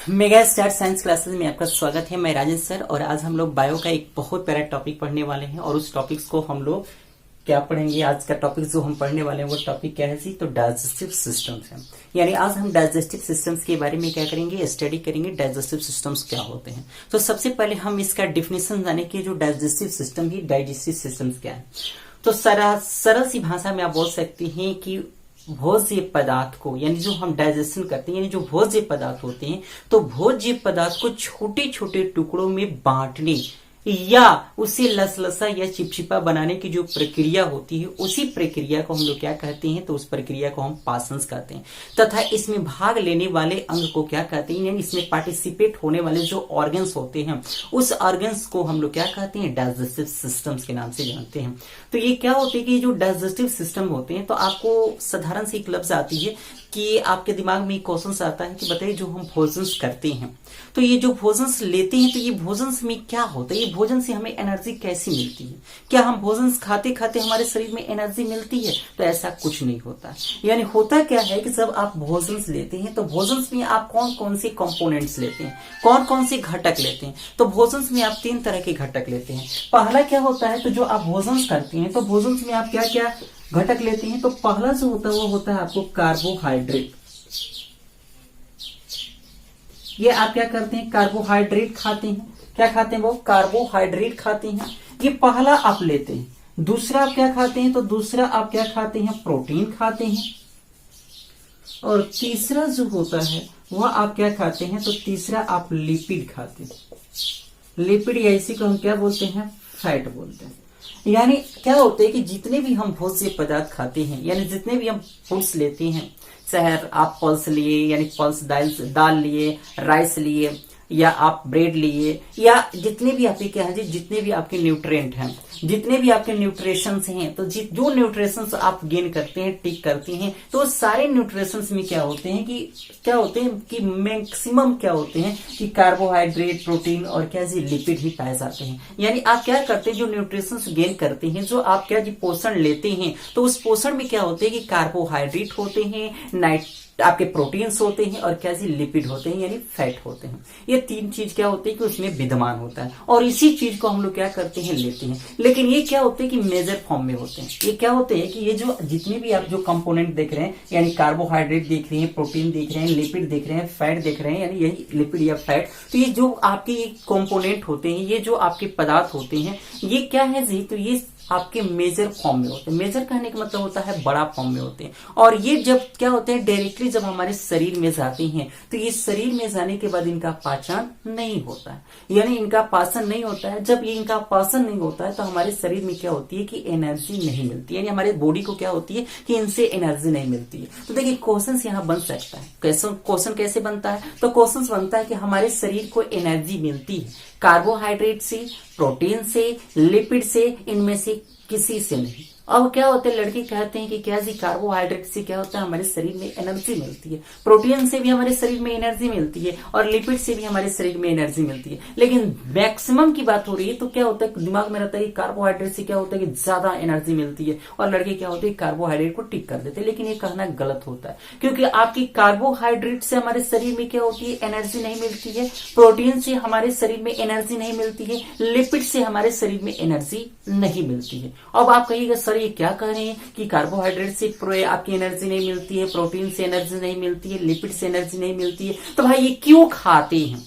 Mega star signs classes में आपका स्वागत है। मैं राजेश सर और आज हम लोग बायो का एक बहुत प्यारा टॉपिक पढ़ने वाले हैं और उस टॉपिक्स को हम लोग क्या पढ़ेंगे। आज का टॉपिक जो हम पढ़ने वाले हैं वो टॉपिक क्या है जी, तो डाइजेस्टिव सिस्टम्स है। यानी आज हम डाइजेस्टिव सिस्टम्स के बारे में क्या करेंगे, स्टडी करेंगे डाइजेस्टिव सिस्टम्स क्या होते हैं। तो सबसे पहले हम इसका डिफिनेशन जाने की, जो डाइजेस्टिव सिस्टम ही डाइजेस्टिव सिस्टम्स क्या है। तो सरल सी भाषा में आप बोल सकते हैं कि भोज्य पदार्थ को, यानी जो हम डाइजेशन करते हैं, यानी जो भोज्य पदार्थ होते हैं, तो भोज्य पदार्थ को छोटे छोटे टुकड़ों में बांटने या उसे लसलसा या चिपचिपा बनाने की जो प्रक्रिया होती है, उसी प्रक्रिया को हम लोग क्या कहते हैं, तो उस प्रक्रिया को हम पाचन कहते हैं। तथा इसमें भाग लेने वाले अंग को क्या कहते हैं, यानी इसमें पार्टिसिपेट होने वाले जो ऑर्गन्स होते हैं, उस ऑर्गन्स को हम लोग क्या कहते हैं, डाइजेस्टिव सिस्टम्स के नाम से जानते हैं। तो ये क्या होते हैं कि जो डाइजेस्टिव सिस्टम होते हैं, तो आपको साधारण सी एक लफ्ज आती है कि आपके दिमाग में क्वेश्चन आता है कि बताइए, जो हम भोजन करते हैं, तो ये जो भोजन लेते हैं, तो ये भोजन में क्या होता है, ये भोजन से हमें एनर्जी कैसी मिलती है। क्या हम भोजन खाते खाते हमारे शरीर में एनर्जी मिलती है? तो ऐसा कुछ नहीं होता। यानी होता क्या है कि जब आप भोजन लेते हैं, तो भोजन में आप कौन कौन से कंपोनेंट्स लेते हैं, कौन कौन से घटक लेते हैं। तो भोजन में आप 3 तरह के घटक लेते हैं। पहला क्या होता है, तो जो आप भोजन करते हैं, तो भोजन में आप क्या क्या घटक लेते हैं। तो पहला जो होता है वो होता है आपको कार्बोहाइड्रेट। ये आप क्या करते हैं, कार्बोहाइड्रेट खाते हैं। क्या खाते हैं वो, कार्बोहाइड्रेट खाते हैं। ये पहला आप लेते हैं। दूसरा आप क्या खाते हैं, तो दूसरा आप क्या खाते हैं, प्रोटीन खाते हैं। और तीसरा जो होता है वह आप क्या खाते हैं, तो तीसरा आप लिपिड खाते हैं। लिपिड या इसी को हम क्या बोलते हैं, फैट बोलते हैं। यानी क्या होता है कि जितने भी हम भोज्य पदार्थ खाते हैं, यानी जितने भी हम फूड्स लेते हैं, चाहे आप पल्स लिए, यानी पल्स दाल लिए, राइस लिए, या आप ब्रेड लिए, या जितने भी आपके क्या है, जितने भी आपके न्यूट्रिएंट हैं, जितने भी आपके न्यूट्रिशंस हैं, तो जो न्यूट्रिशंस आप गेन करते हैं, टिक करते हैं, तो सारे न्यूट्रिशंस में क्या होते हैं कि मैक्सिमम क्या होते हैं कि कार्बोहाइड्रेट, प्रोटीन और क्या जी लिपिड ही पाए जाते हैं। यानी आप क्या करते हैं, जो न्यूट्रिशंस गेन करते हैं, जो आप क्या जी पोषण लेते हैं, तो उस पोषण में क्या होते हैं कि कार्बोहाइड्रेट होते हैं, आपके प्रोटीन्स होते हैं, और क्या जी लिपिड होते हैं, यानी फैट होते हैं। ये 3 चीज क्या होती है कि उसमें विद्यमान होता है, और इसी चीज को हम लोग क्या करते हैं, लेते हैं। लेकिन ये क्या होते हैं कि मेजर फॉर्म में होते हैं। ये क्या होते हैं कि ये जो जितने भी आप जो कंपोनेंट देख रहे हैं, यानी कार्बोहाइड्रेट देख रहे हैं, प्रोटीन देख रहे हैं, लिपिड देख रहे हैं, फैट देख रहे हैं, यानी यही लिपिड या फैट, तो ये जो आपके कंपोनेंट होते हैं, ये जो आपके पदार्थ होते हैं, ये क्या है जी, तो ये आपके मेजर फॉर्म में होते हैं। मेजर कहने का मतलब होता है बड़ा फॉर्म में होते हैं। और ये जब क्या होते हैं, डायरेक्टली जब हमारे शरीर में जाते हैं, तो ये शरीर में जाने के बाद इनका पाचन नहीं होता है, यानी इनका पाचन नहीं होता है। जब ये इनका पाचन नहीं होता है, तो हमारे शरीर में क्या होती है कि एनर्जी नहीं मिलती है, यानी हमारे बॉडी को क्या होती है कि इनसे एनर्जी नहीं मिलती है। तो देखिए क्वेश्चन यहाँ बन सकता है। क्वेश्चन कैसे बनता है, तो क्वेश्चन बनता है कि हमारे शरीर को एनर्जी मिलती है कार्बोहाइड्रेट से, प्रोटीन से, लिपिड से, इनमें से किसी से नहीं। अब क्या होते हैं, लड़के कहते हैं कि क्या जी कार्बोहाइड्रेट से क्या होता है, हमारे शरीर में एनर्जी मिलती है, प्रोटीन से भी हमारे शरीर में एनर्जी मिलती है, और लिपिड से भी हमारे शरीर में एनर्जी मिलती है। लेकिन मैक्सिमम की बात हो रही है, तो क्या होता है दिमाग में रहता है कि कार्बोहाइड्रेट से क्या होता है कि ज्यादा एनर्जी मिलती है, और लड़के क्या होते हैं कार्बोहाइड्रेट को टिक कर देते हैं। लेकिन ये कहना गलत होता है, क्योंकि आपकी कार्बोहाइड्रेट से हमारे शरीर में क्या होती है, एनर्जी नहीं मिलती है, प्रोटीन से हमारे शरीर में एनर्जी नहीं मिलती है, लिपिड से हमारे शरीर में एनर्जी नहीं मिलती है। अब आप कहिएगा सर ये क्या कह रहे हैं कि कार्बोहाइड्रेट से आपकी एनर्जी नहीं मिलती है, प्रोटीन से एनर्जी नहीं मिलती है, लिपिड से एनर्जी नहीं मिलती है, तो भाई ये क्यों खाते हैं।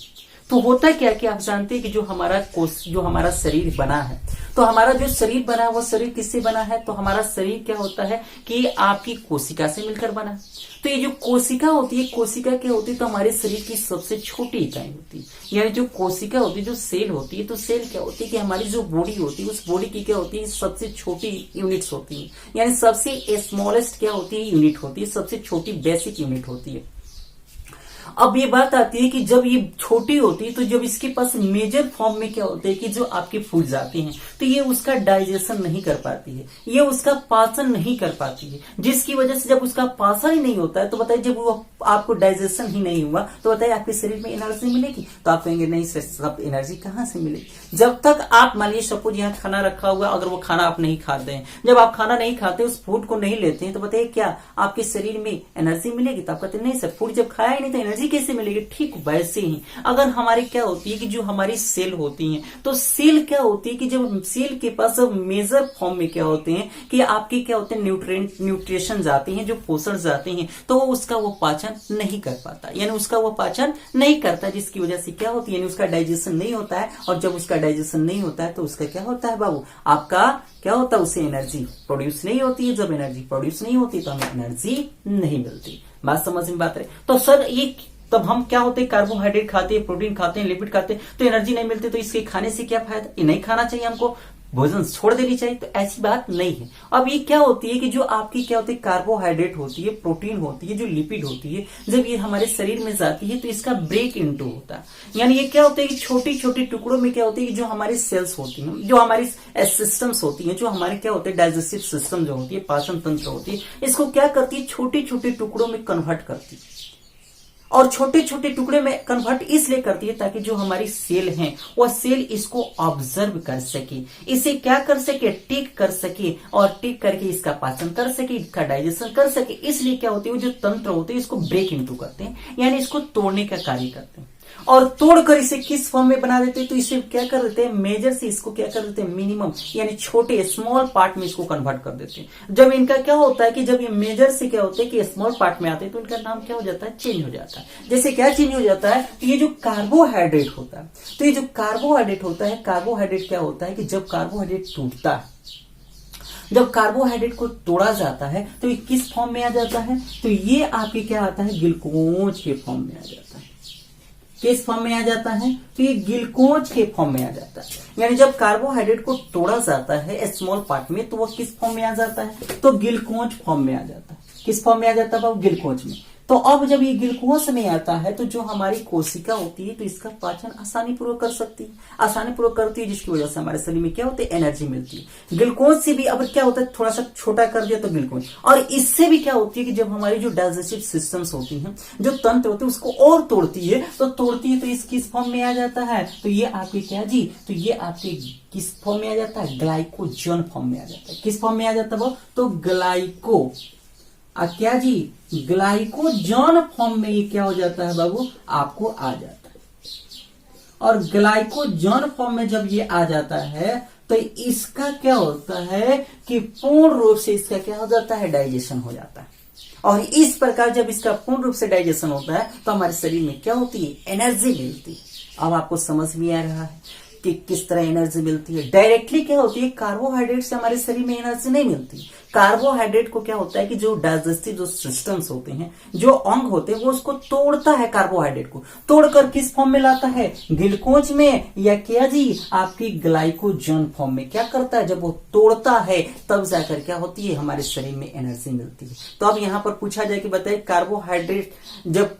तो होता क्या कि आप जानते हैं कि जो हमारा शरीर बना है, तो हमारा जो शरीर बना है वो शरीर किससे बना है, तो हमारा शरीर क्या होता है कि आपकी कोशिका से मिलकर बना है। तो ये जो कोशिका होती है, कोशिका क्या होती है, तो हमारे शरीर की सबसे छोटी इकाई होती है। यानी जो कोशिका होती है, जो सेल होती है, तो सेल क्या होती है कि हमारी जो बॉडी होती है, उस बॉडी की क्या होती है, सबसे छोटी यूनिट्स होती है, यानी सबसे स्मॉलेस्ट क्या होती है, यूनिट होती है, सबसे छोटी बेसिक यूनिट होती है। अब ये बात आती है कि जब ये छोटी होती है, तो जब इसके पास मेजर फॉर्म में क्या होता है कि जो आपके फूड जाते हैं, तो ये उसका डाइजेशन नहीं कर पाती है, ये उसका पाचन नहीं कर पाती है, जिसकी वजह से जब उसका पाचन ही नहीं होता है, तो बताइए जब वो आपको डाइजेशन ही नहीं हुआ, तो बताइए आपके शरीर में एनर्जी मिलेगी। तो आप कहेंगे नहीं सर, सब एनर्जी कहाँ से मिलेगी। जब तक आप मान लीजिए सपोज यहाँ खाना रखा हुआ, अगर वो खाना आप नहीं खाते हैं, जब आप खाना नहीं खाते, उस फूड को नहीं लेते हैं, तो बताइए क्या आपके शरीर में एनर्जी मिलेगी। तो आप कहते नहीं सर, फूड जब खाया ही नहीं तो एनर्जी एनर्जी कैसे मिलेगी? ठीक वैसे ही अगर हमारी क्या होती है कि जो हमारी सेल होती हैं, तो सेल क्या होती है कि जब सेल के पास मेजर फॉर्म में क्या होते हैं कि आपके क्या होते हैं न्यूट्रिशन जाती हैं, जो पोषण जाते हैं, तो वो उसका वो पाचन नहीं कर पाता, यानी उसका वो पाचन नहीं करता, जिसकी वजह से क्या होती है, यानी उसका डाइजेशन नहीं होता है। और जब उसका डाइजेशन नहीं होता है तो उसका क्या होता है बाबू, आपका क्या होता है, उससे एनर्जी प्रोड्यूस नहीं होती है। जब एनर्जी प्रोड्यूस नहीं होती तो हमें एनर्जी नहीं मिलती। बात समझ में बात रहे? तो सर ये तब हम क्या होते हैं, कार्बोहाइड्रेट खाते हैं, प्रोटीन खाते हैं, लिपिड खाते हैं, तो एनर्जी नहीं मिलती, तो इसके खाने से क्या फायदा? ये नहीं खाना चाहिए, हमको भोजन छोड़ देनी चाहिए। तो ऐसी बात नहीं है। अब ये क्या होती है कि जो आपकी क्या होती है, कार्बोहाइड्रेट होती है, प्रोटीन होती है, जो लिपिड होती है, जब ये हमारे शरीर में जाती है तो इसका ब्रेक इनटू होता है। यानी ये क्या होता है कि छोटी छोटी टुकड़ों में क्या होती है कि जो हमारी सेल्स होती हैं, जो हमारी सिस्टम्स होती हैं, जो हमारे क्या होते हैं डाइजेस्टिव सिस्टम जो होती है, पाचन तंत्र होती है, इसको क्या करती है, छोटी छोटी टुकड़ों में कन्वर्ट करती है। और छोटे छोटे टुकड़े में कन्वर्ट इसलिए करती है ताकि जो हमारी सेल हैं वह सेल इसको ऑब्जर्व कर सके, इसे क्या कर सके, टिक कर सके, और टिक करके इसका पाचन कर सके, इसका डाइजेशन कर सके। इसलिए क्या होती है, वो जो तंत्र होते हैं इसको ब्रेक इनटू करते हैं, यानी इसको तोड़ने का कार्य करते हैं। और तोड़कर इसे किस फॉर्म में बना देते हैं, तो इसे क्या कर देते हैं, मेजर से इसको क्या कर देते हैं, मिनिमम यानी छोटे स्मॉल पार्ट में इसको कन्वर्ट कर देते हैं। जब इनका क्या होता है कि जब ये मेजर से क्या होता है कि स्मॉल पार्ट में आते हैं तो इनका नाम क्या हो जाता है, चेंज हो जाता है। जैसे क्या चेंज हो जाता है, तो ये जो कार्बोहाइड्रेट होता है, तो ये जो कार्बोहाइड्रेट होता है, कार्बोहाइड्रेट क्या होता है कि जब कार्बोहाइड्रेट टूटता है, जब कार्बोहाइड्रेट को तोड़ा जाता है तो ये किस फॉर्म में आ जाता है, तो ये आपके क्या आता है, ग्लूकोज के फॉर्म में आ जाता है। किस फॉर्म में आ जाता है, तो ये ग्लूकोज के फॉर्म में आ जाता है। यानी जब कार्बोहाइड्रेट को तोड़ा जाता है स्मॉल पार्ट में तो वो किस फॉर्म में आ जाता है, तो ग्लूकोज फॉर्म में आ जाता है। किस फॉर्म में आ जाता है बाबू, ग्लूकोज में। तो अब जब ये ग्लूकोज में आता है तो जो हमारी कोशिका होती है तो इसका पाचन आसानी पूर्वक कर सकती है, आसानी पूर्वक करती है, जिसकी वजह से हमारे शरीर में क्या होती है, एनर्जी मिलती है। ग्लूकोज से भी अब क्या होता है, थोड़ा सा छोटा कर दिया तो ग्लूकोज, और इससे भी क्या होती है कि जब हमारी जो डाइजेस्टिव सिस्टम्स होती हैं, जो तंत्र होते हैं, उसको और तोड़ती है, तो इस किस फॉर्म में आ जाता है, तो ये आपके क्या जी, तो ये आपके किस फॉर्म में आ जाता है, ग्लाइकोजन फॉर्म में आ जाता है। किस फॉर्म में आ जाता है वो, तो क्या जी, ग्लाइकोजन फॉर्म में ये क्या हो जाता है बाबू, आपको आ जाता है। और ग्लाइकोजन फॉर्म में जब ये आ जाता है तो इसका क्या होता है कि पूर्ण रूप से इसका क्या हो जाता है, डाइजेशन हो जाता है। और इस प्रकार जब इसका पूर्ण रूप से डाइजेशन होता है तो हमारे शरीर में क्या होती है, एनर्जी मिलती है। अब आपको समझ में आ रहा है कि किस तरह एनर्जी मिलती है। डायरेक्टली क्या होती है, कार्बोहाइड्रेट से हमारे शरीर में एनर्जी नहीं मिलती। कार्बोहाइड्रेट को क्या होता है कि जो डाइजेस्टिव जो सिस्टम्स होते हैं, जो अंग होते हैं, वो उसको तोड़ता है, कार्बोहाइड्रेट को तोड़कर किस फॉर्म में लाता है, ग्लूकोज में, या क्या जी, आपकी ग्लाइकोजन फॉर्म में क्या करता है, जब वो तोड़ता है तब जाकर क्या होती है, हमारे शरीर में एनर्जी मिलती है। तो अब यहाँ पर पूछा जाए कि बताइए कार्बोहाइड्रेट जब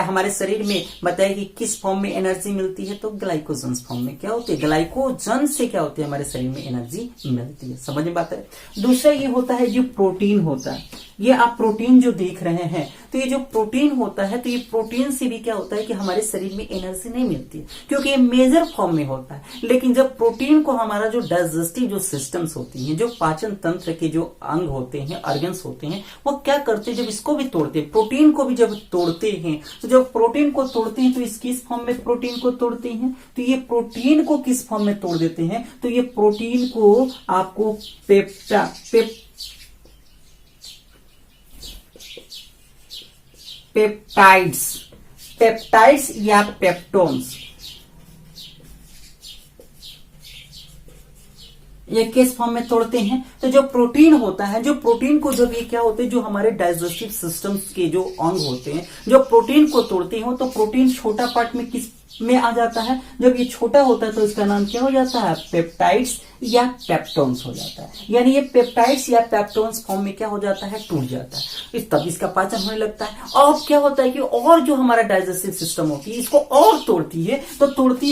हमारे शरीर में बताइए कि किस फॉर्म में एनर्जी मिलती है, तो ग्लाइकोजन फॉर्म में क्या होती है, ग्लाइकोजन से क्या होती है, हमारे शरीर में एनर्जी मिलती है। समझ में बात है। दूसरा ये होता है जो प्रोटीन होता है, ये आप प्रोटीन जो देख रहे हैं, तो ये जो प्रोटीन होता है, तो ये प्रोटीन से भी क्या होता है कि हमारे शरीर में एनर्जी नहीं मिलती है, क्योंकि ये मेजर फॉर्म में होता है। लेकिन जब प्रोटीन को हमारा जो डाइजेस्टिव जो सिस्टम्स होती हैं, जो पाचन तंत्र के जो अंग होते हैं, ऑर्गन्स होते हैं, वो क्या करते हैं, जब इसको भी तोड़ते हैं, प्रोटीन को भी जब तोड़ते हैं, तो जब प्रोटीन को तोड़ते हैं तो इस किस फॉर्म में प्रोटीन को तोड़ते हैं, तो ये प्रोटीन को किस फॉर्म में तोड़ देते हैं, तो ये प्रोटीन को आपको पेप्टाइड्स या पेप्टोन्स, ये किस फॉर्म में तोड़ते हैं, तो जो प्रोटीन होता है, जो प्रोटीन को जब ये क्या होते हैं, जो हमारे डाइजेस्टिव सिस्टम्स के जो अंग होते हैं, जो प्रोटीन को तोड़ते हैं, तो प्रोटीन छोटा पार्ट में किस में आ जाता है, जब ये छोटा होता है तो इसका नाम क्या हो जाता है, पेप्टाइड्स या पेप्टोन्स हो जाता है। यानी ये पेप्टाइड्स या पेप्टोन्स फॉर्म में क्या हो जाता है, टूट जाता है, तब इसका पाचन होने लगता है। और क्या होता है कि और जो हमारा डाइजेस्टिव सिस्टम होती है, इसको और तोड़ती है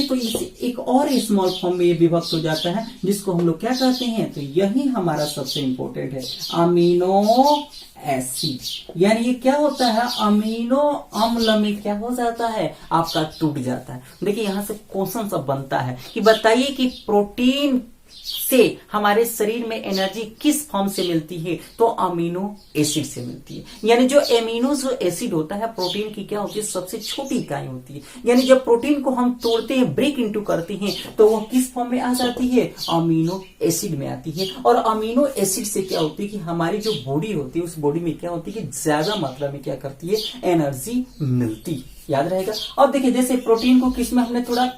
तो इसे एक और स्मॉल फॉर्म में ये विभक्त हो जाता है, जिसको हम लोग क्या कहते हैं, तो यही हमारा सबसे इंपॉर्टेंट है, अमीनो एसिड। यानी ये क्या होता है, अमीनो अम्ल में क्या हो जाता है, आपका टूट जाता है। देखिए यहाँ से क्वेश्चन सब बनता है कि बताइए कि प्रोटीन से हमारे शरीर में एनर्जी किस फॉर्म से मिलती है, तो अमीनो एसिड से मिलती है। यानी जो एमिनो एसिड होता है प्रोटीन की क्या होती है, सबसे छोटी इकाई होती है। यानी जब प्रोटीन को हम तोड़ते हैं, ब्रेक इनटू करते हैं, तो वो किस फॉर्म में आ जाती है, अमीनो एसिड में आती है। और अमीनो एसिड से क्या होती है कि हमारी जो बॉडी होती है, उस बॉडी में क्या होती है कि ज्यादा मात्रा में क्या करती है, एनर्जी मिलती है। याद रहेगा। अब देखिए जैसे प्रोटीन को किस में हमने तोड़ा,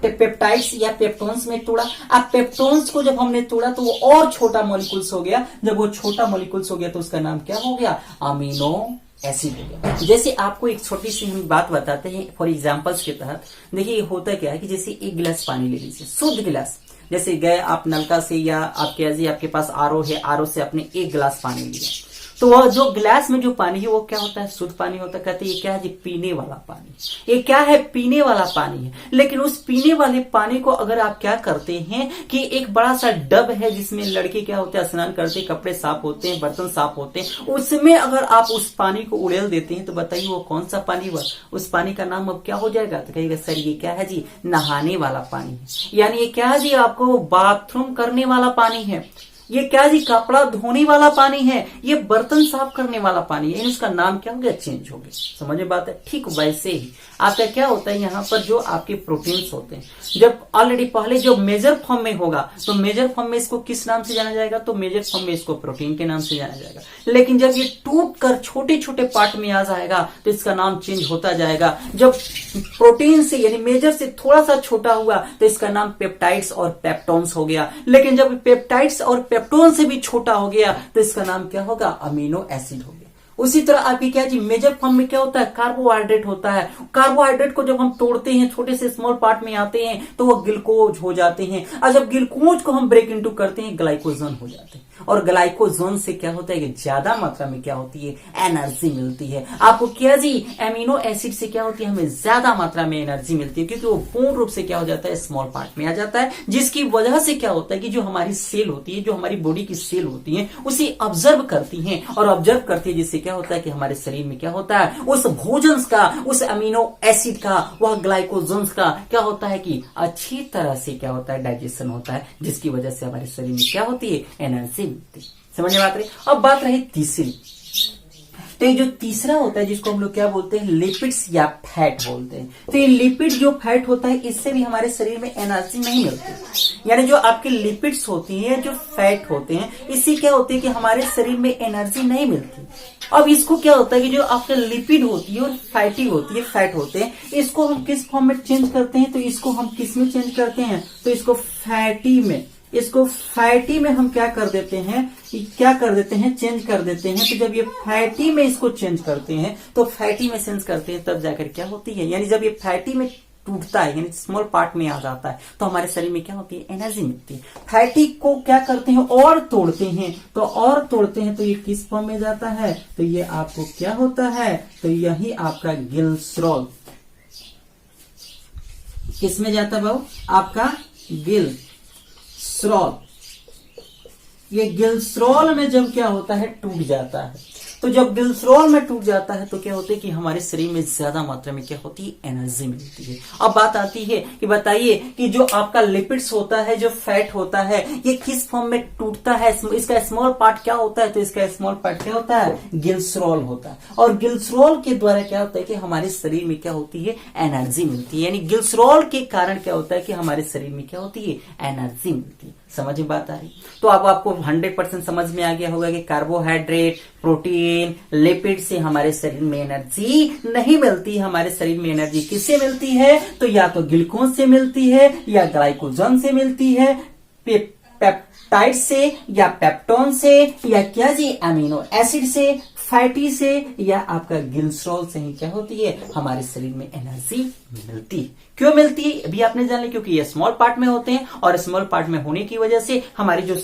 पेप्टाइड्स या पेप्टोन्स में तोड़ा। अब पेप्टोन्स को जब हमने तोड़ा तो वो और छोटा मॉलिक्यूल्स हो गया। जब वो छोटा मॉलिक्यूल्स हो गया तो उसका नाम क्या हो गया, अमीनो एसिड हो गया। जैसे आपको एक छोटी सी हम बात बताते हैं फॉर एग्जांपल्स के तहत। देखिए होता क्या है कि जैसे एक गिलास पानी ले लीजिए, शुद्ध गिलास, जैसे गए आप नलका से या आपके पास आरओ है, आरओ से आपने एक गिलास पानी लिया, तो वह जो गिलास में जो पानी है वो क्या होता है, शुद्ध पानी होता है। कहते हैं ये क्या है जी, पीने वाला पानी। ये क्या है, पीने वाला पानी है। लेकिन उस पीने वाले पानी को अगर आप क्या करते हैं कि एक बड़ा सा डब है जिसमें लड़के क्या होते हैं, स्नान करते हैं, कपड़े साफ होते हैं, बर्तन साफ होते हैं, उसमें अगर आप उस पानी को उड़ेल देते हैं तो बताइए वो कौन सा पानी हुआ, उस पानी का नाम अब क्या हो जाएगा, तो कहिएगा सर ये क्या है जी, नहाने वाला पानी है। यानी ये क्या है जी, आपको बाथरूम करने वाला पानी है। ये क्या जी, कपड़ा धोने वाला पानी है। ये बर्तन साफ करने वाला पानी है। इसका नाम क्या हो गया, चेंज हो गया। समझ में बात है। ठीक वैसे ही आपका क्या होता है, यहाँ पर जो आपके प्रोटीन्स होते हैं, जब ऑलरेडी पहले जो मेजर फॉर्म में होगा तो मेजर फॉर्म में इसको किस नाम से जाना जाएगा, तो मेजर फॉर्म में इसको प्रोटीन के नाम से जाना जाएगा। लेकिन जब ये टूट कर छोटे छोटे पार्ट में आ जाएगा तो इसका नाम चेंज होता जाएगा। जब प्रोटीन से यानी मेजर से थोड़ा सा छोटा हुआ तो इसका नाम पेप्टाइड्स और पेप्टोन्स हो गया। लेकिन जब पेप्टाइड्स और पेप्टोन से भी छोटा हो गया तो इसका नाम क्या होगा, अमीनो एसिड हो गया। उसी तरह आपकी क्या जी, मेजर फॉर्म में क्या होता है, कार्बोहाइड्रेट होता है। कार्बोहाइड्रेट को जब हम तोड़ते हैं, छोटे से स्मॉल पार्ट में आते हैं तो वो ग्लूकोज हो जाते हैं। और जब ग्लूकोज को हम ब्रेक इनटू करते हैं, ग्लाइकोजन हो जाते हैं। और ग्लाइकोजन से क्या होता है कि ज्यादा मात्रा में क्या होती है, एनर्जी मिलती है। आपको क्या जी, एमिनो एसिड से क्या होती है, हमें ज्यादा मात्रा में एनर्जी मिलती है, क्योंकि वो पूर्ण रूप से क्या हो जाता है, स्मॉल पार्ट में आ जाता है। जिसकी वजह से क्या होता है कि जो हमारी सेल होती है, जो हमारी बॉडी की सेल होती है, उसे ऑब्जर्व करती है। और ऑब्जर्व करती है जिससे क्या होता है कि हमारे शरीर में क्या होता है, उस भोजन का, उस अमीनो एसिड का, वह ग्लाइकोजन का क्या होता है कि अच्छी तरह से क्या होता है, डाइजेशन होता है। जिसकी वजह से हमारे शरीर में क्या होती है, एनर्जी मिलती है। समझ में बात रही। अब बात रही तीसरी, तो ये जो तीसरा होता है जिसको हम लोग क्या बोलते हैं, लिपिड्स या फैट बोलते हैं। तो ये लिपिड जो फैट होता है, इससे भी हमारे शरीर में एनर्जी नहीं मिलती। यानी जो आपके लिपिड्स होती हैं, जो फैट होते हैं, इससे क्या होती है कि हमारे शरीर में एनर्जी नहीं मिलती। अब इसको क्या होता है कि जो आपके लिपिड होती है और फैटी होती है, फैट होते हैं, इसको हम किस फॉर्म में चेंज करते हैं, तो इसको हम किस में चेंज करते हैं, तो इसको फैटी में, इसको फैटी में हम क्या कर देते हैं, चेंज कर देते हैं। तो जब ये फैटी में इसको चेंज करते हैं, तो फैटी में चेंज करते हैं, तब जाकर क्या होती है, यानी जब ये फैटी में टूटता है, यानी स्मॉल पार्ट में आ जाता है, तो हमारे शरीर में क्या होती है, एनर्जी मिलती है। फैटी को क्या करते हैं, और तोड़ते हैं, तो ये किस फॉर्म में जाता है, तो ये आपको क्या होता है, तो यही आपका ग्लिसरॉल किस में जाता है बाबू, आपका ग्लिसरॉल। ये ग्लिसरॉल में जब क्या होता है, टूट जाता है। तो जब ग्लिसरॉल में टूट जाता है तो क्या होता है कि हमारे शरीर में ज्यादा मात्रा में क्या होती है, एनर्जी मिलती है। अब बात आती है कि बताइए कि जो आपका लिपिड्स होता है, जो फैट होता है, ये किस फॉर्म में टूटता है, इसका स्मॉल पार्ट क्या होता है, तो इसका स्मॉल पार्ट क्या होता है, ग्लिसरॉल होता है। और ग्लिसरॉल के द्वारा क्या होता है कि हमारे शरीर में क्या होती है, एनर्जी मिलती है। यानी ग्लिसरॉल के कारण क्या होता है कि हमारे शरीर में क्या होती है, एनर्जी मिलती है। समझ में बात आ रही। तो अब आपको 100% समझ में आ गया होगा कि कार्बोहाइड्रेट, प्रोटीन, लिपिड से हमारे शरीर में एनर्जी नहीं मिलती। हमारे शरीर में एनर्जी किससे मिलती है, तो या तो ग्लूकोज से मिलती है, या ग्लाइकोजन से मिलती है, पेप्टाइड से, या पेप्टोन से, या क्या जी, अमीनो एसिड से, फैटी से, या आपका ग्लिसरॉल से ही क्या होती है, हमारे शरीर में एनर्जी मिलती है। क्यों मिलती है अभी आपने जान लिया, क्योंकि ये स्मॉल पार्ट में होते हैं, और स्मॉल पार्ट में होने की वजह से हमारी जो